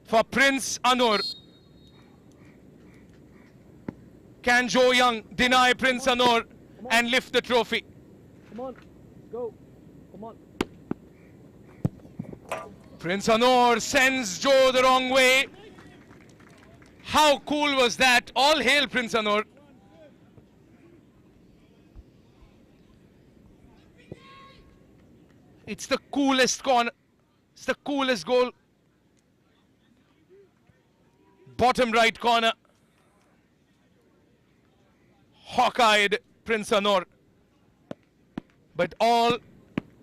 for Prince Anur. Can Joe Young deny Prince Anur and lift the trophy? Come on, go. Come on. Prince Anur sends Joe the wrong way. How cool was that? All hail Prince Anur. It's the coolest corner. It's the coolest goal. Bottom right corner. Hawk-eyed Prince Anur. But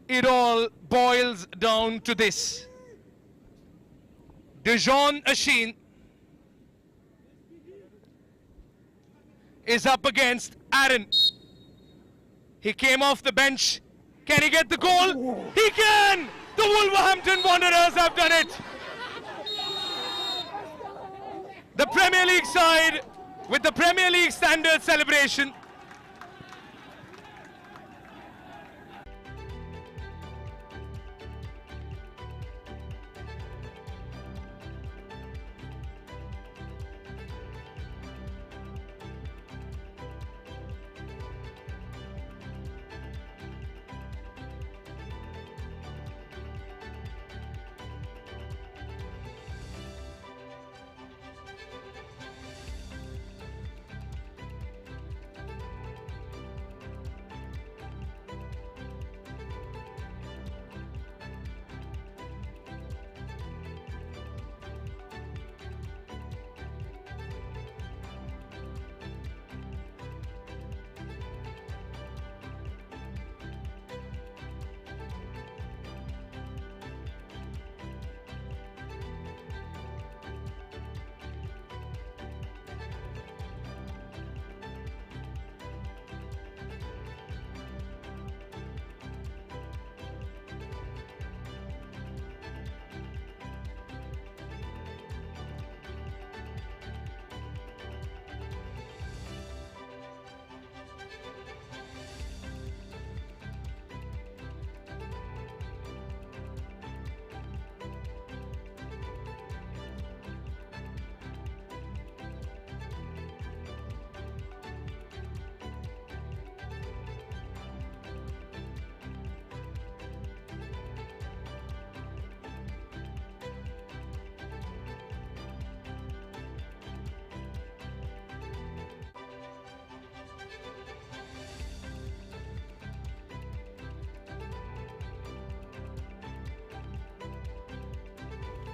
it all boils down to this. Dejon Asheen is up against Aaron. He came off the bench. Can he get the goal? He can! The Wolverhampton Wanderers have done it. The Premier League side with the Premier League standard celebration.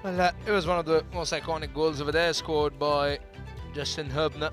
Well, it was one of the most iconic goals over there, scored by Justin Herbner.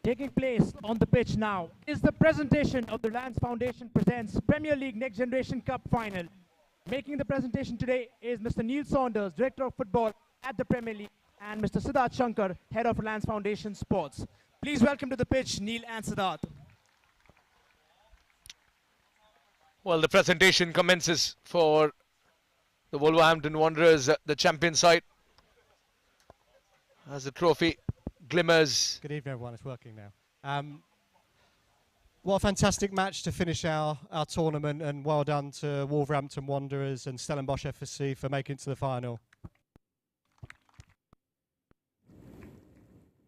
Taking place on the pitch now is the presentation of the Reliance Foundation presents Premier League Next Generation Cup Final. Making the presentation today is Mr. Neil Saunders, Director of Football at the Premier League, and Mr. Siddharth Shankar, Head of Reliance Foundation Sports. Please welcome to the pitch Neil and Siddharth. Well, the presentation commences for the Wolverhampton Wanderers, the champion side, as the trophy glimmers. Good evening, everyone. It's working now. What a fantastic match to finish our tournament, and well done to Wolverhampton Wanderers and Stellenbosch FC for making it to the final.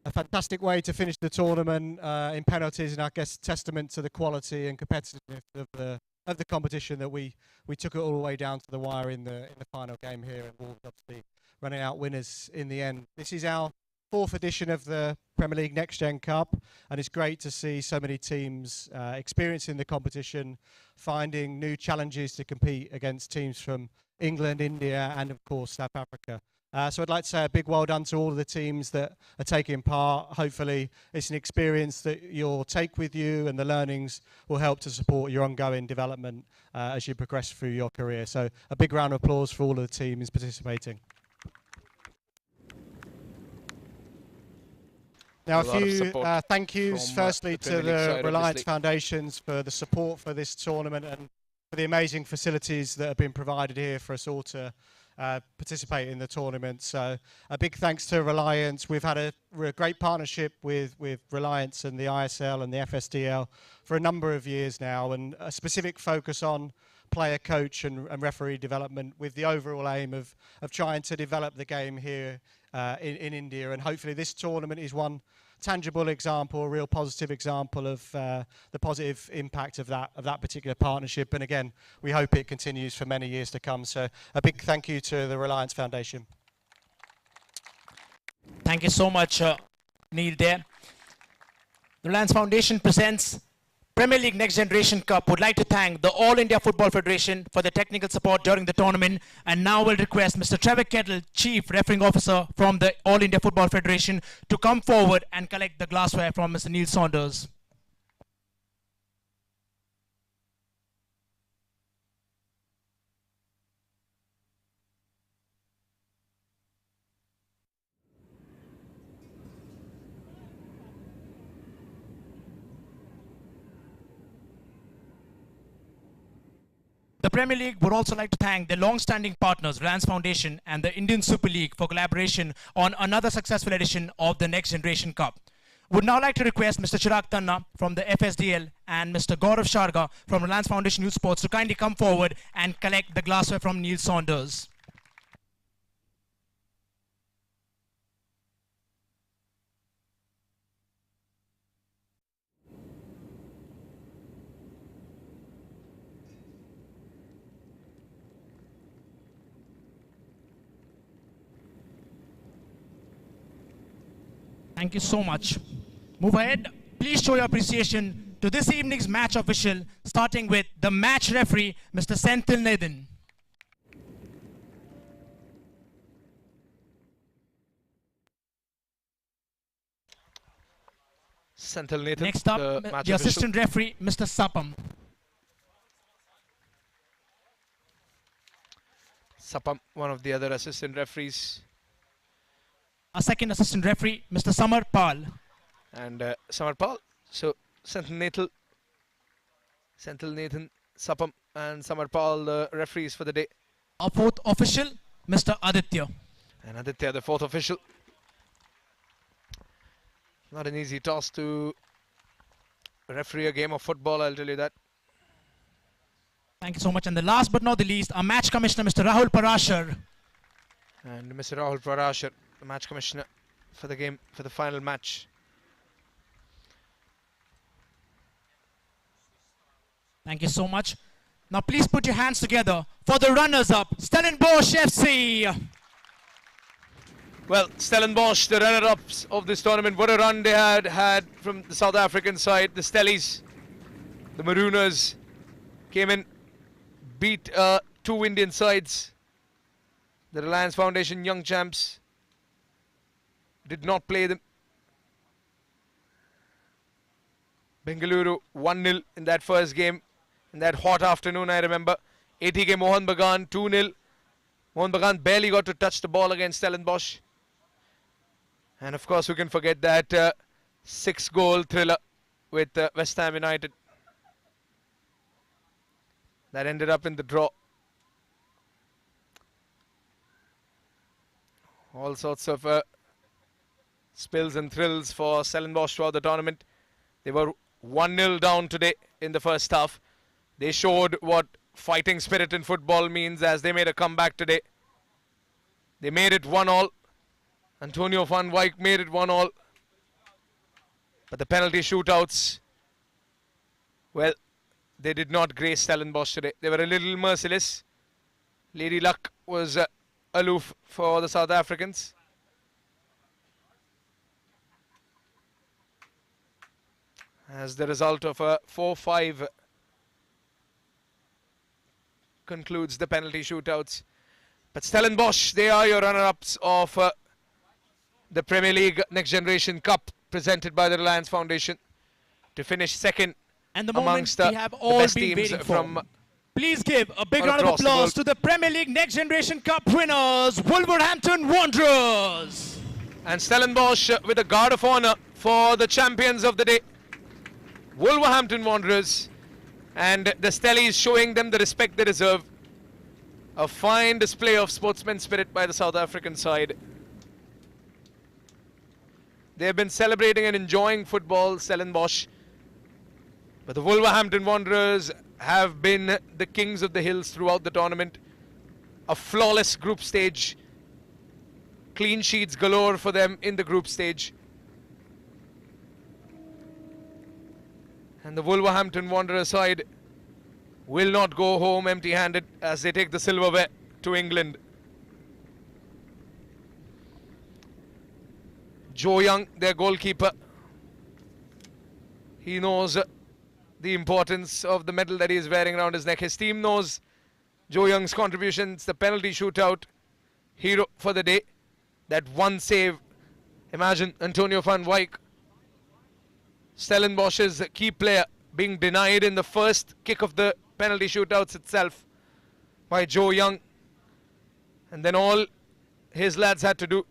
A fantastic way to finish the tournament in penalties, and I guess testament to the quality and competitiveness of the competition that we took it all the way down to the wire in the final game here, and Wolves obviously running out winners in the end. This is our fourth edition of the Premier League Next Gen Cup, and it's great to see so many teams experiencing the competition, finding new challenges to compete against teams from England, India, and of course South Africa. So I'd like to say a big well done to all of the teams that are taking part. Hopefully it's an experience that you'll take with you, and the learnings will help to support your ongoing development as you progress through your career. So a big round of applause for all of the teams participating. Now, a few thank yous, firstly to the Reliance Foundations for the support for this tournament and for the amazing facilities that have been provided here for us all to participate in the tournament. So a big thanks to Reliance. We've had a great partnership with Reliance and the ISL and the FSDL for a number of years now, and a specific focus on player, coach and referee development, with the overall aim of trying to develop the game here in India. And hopefully this tournament is one tangible example, a real positive example of the positive impact of that particular partnership. And again, we hope it continues for many years to come. So a big thank you to the Reliance Foundation. Thank you so much, Neil there. The Reliance Foundation presents Premier League Next Generation Cup. Would like to thank the All India Football Federation for the technical support during the tournament, and now will request Mr. Trevor Kettle, Chief Refereeing Officer from the All India Football Federation, to come forward and collect the glassware from Mr. Neil Saunders. The Premier League would also like to thank their long-standing partners, Reliance Foundation and the Indian Super League, for collaboration on another successful edition of the Next Generation Cup. Would now like to request Mr. Chirag Tanna from the FSDL and Mr. Gaurav Sharga from Reliance Foundation Youth Sports to kindly come forward and collect the glassware from Neil Saunders. Thank you so much. Move ahead. Please show your appreciation to this evening's match official, starting with the match referee, Mr. Senthil Nathan. Senthil Nathan. Next up, the assistant referee, Mr. Sapam. Sapam, one of the other assistant referees. Our second assistant referee, Mr. Samar Pal. And Samar Pal. So Senthil Nathan, Sapam and Samar Pal, the referees for the day. Our fourth official, Mr. Aditya. And Aditya, the fourth official. Not an easy task to referee a game of football, I'll tell you that. Thank you so much. And the last but not the least, our match commissioner, Mr. Rahul Parashar. And Mr. Rahul Parashar, the match commissioner for the game, for the final match. Thank you so much. Now please put your hands together for the runners-up, Stellenbosch FC. Well, Stellenbosch, the runner-ups of this tournament. What a run they had from the South African side. The Stellies, the Marooners, came in, beat two Indian sides. The Reliance Foundation young champs did not play them. Bengaluru 1-0 in that first game. In that hot afternoon, I remember. ATK Mohan Bagan 2-0. Mohan Bagan barely got to touch the ball against Stellenbosch. And of course, we can forget that 6-goal thriller with West Ham United. That ended up in the draw. All sorts of spills and thrills for Stellenbosch throughout the tournament. They were 1-0 down today in the first half. They showed what fighting spirit in football means as they made a comeback today. They made it 1-1. Antonio van Wyk made it 1-1. But the penalty shootouts, well, they did not grace Stellenbosch today. They were a little merciless. Lady Luck was aloof for the South Africans. As the result of a 4-5 concludes the penalty shootouts. But Stellenbosch, they are your runner-ups of the Premier League Next Generation Cup presented by the Reliance Foundation to finish second and the moment amongst we have all best been teams waiting from for. Please give a big all round of across the applause world. to the Premier League Next Generation Cup winners, Wolverhampton Wanderers. And Stellenbosch with a guard of honor for the champions of the day, Wolverhampton Wanderers, and the Stellies showing them the respect they deserve. A fine display of sportsman spirit by the South African side. They have been celebrating and enjoying football, Stellenbosch. But the Wolverhampton Wanderers have been the kings of the hills throughout the tournament. A flawless group stage. Clean sheets galore for them in the group stage. And the Wolverhampton Wanderers side will not go home empty-handed as they take the silverware to England. Joe Young, their goalkeeper, he knows the importance of the medal that he is wearing around his neck. His team knows Joe Young's contributions, the penalty shootout, hero for the day. That one save, imagine Antonio van Wyk, Stellenbosch's key player, being denied in the first kick of the penalty shootouts itself by Joe Young. And then all his lads had to do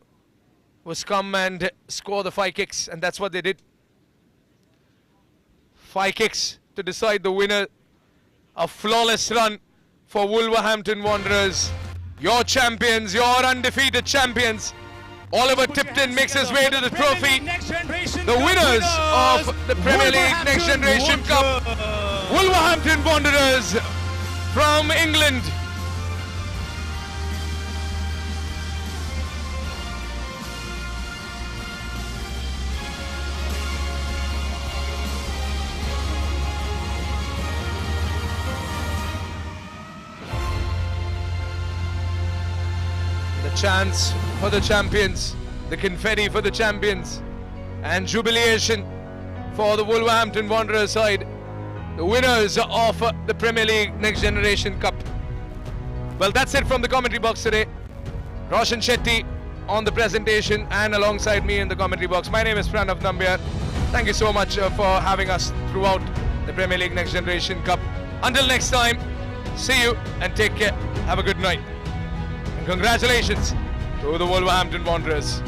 was come and score the 5 kicks, and that's what they did. 5 kicks to decide the winner. A flawless run for Wolverhampton Wanderers. Your champions, your undefeated champions. Oliver Tipton makes his way to the trophy. The winners of the Premier League Next Generation Cup, Wolverhampton Wanderers from England. The chants for the champions, the confetti for the champions, and jubilation for the Wolverhampton Wanderers side, the winners of the Premier League Next Generation Cup. Well, that's it from the commentary box today. Roshan Shetty on the presentation and alongside me in the commentary box. My name is Pranav Nambiar. Thank you so much for having us throughout the Premier League Next Generation Cup. Until next time, see you and take care. Have a good night. And congratulations to the Wolverhampton Wanderers.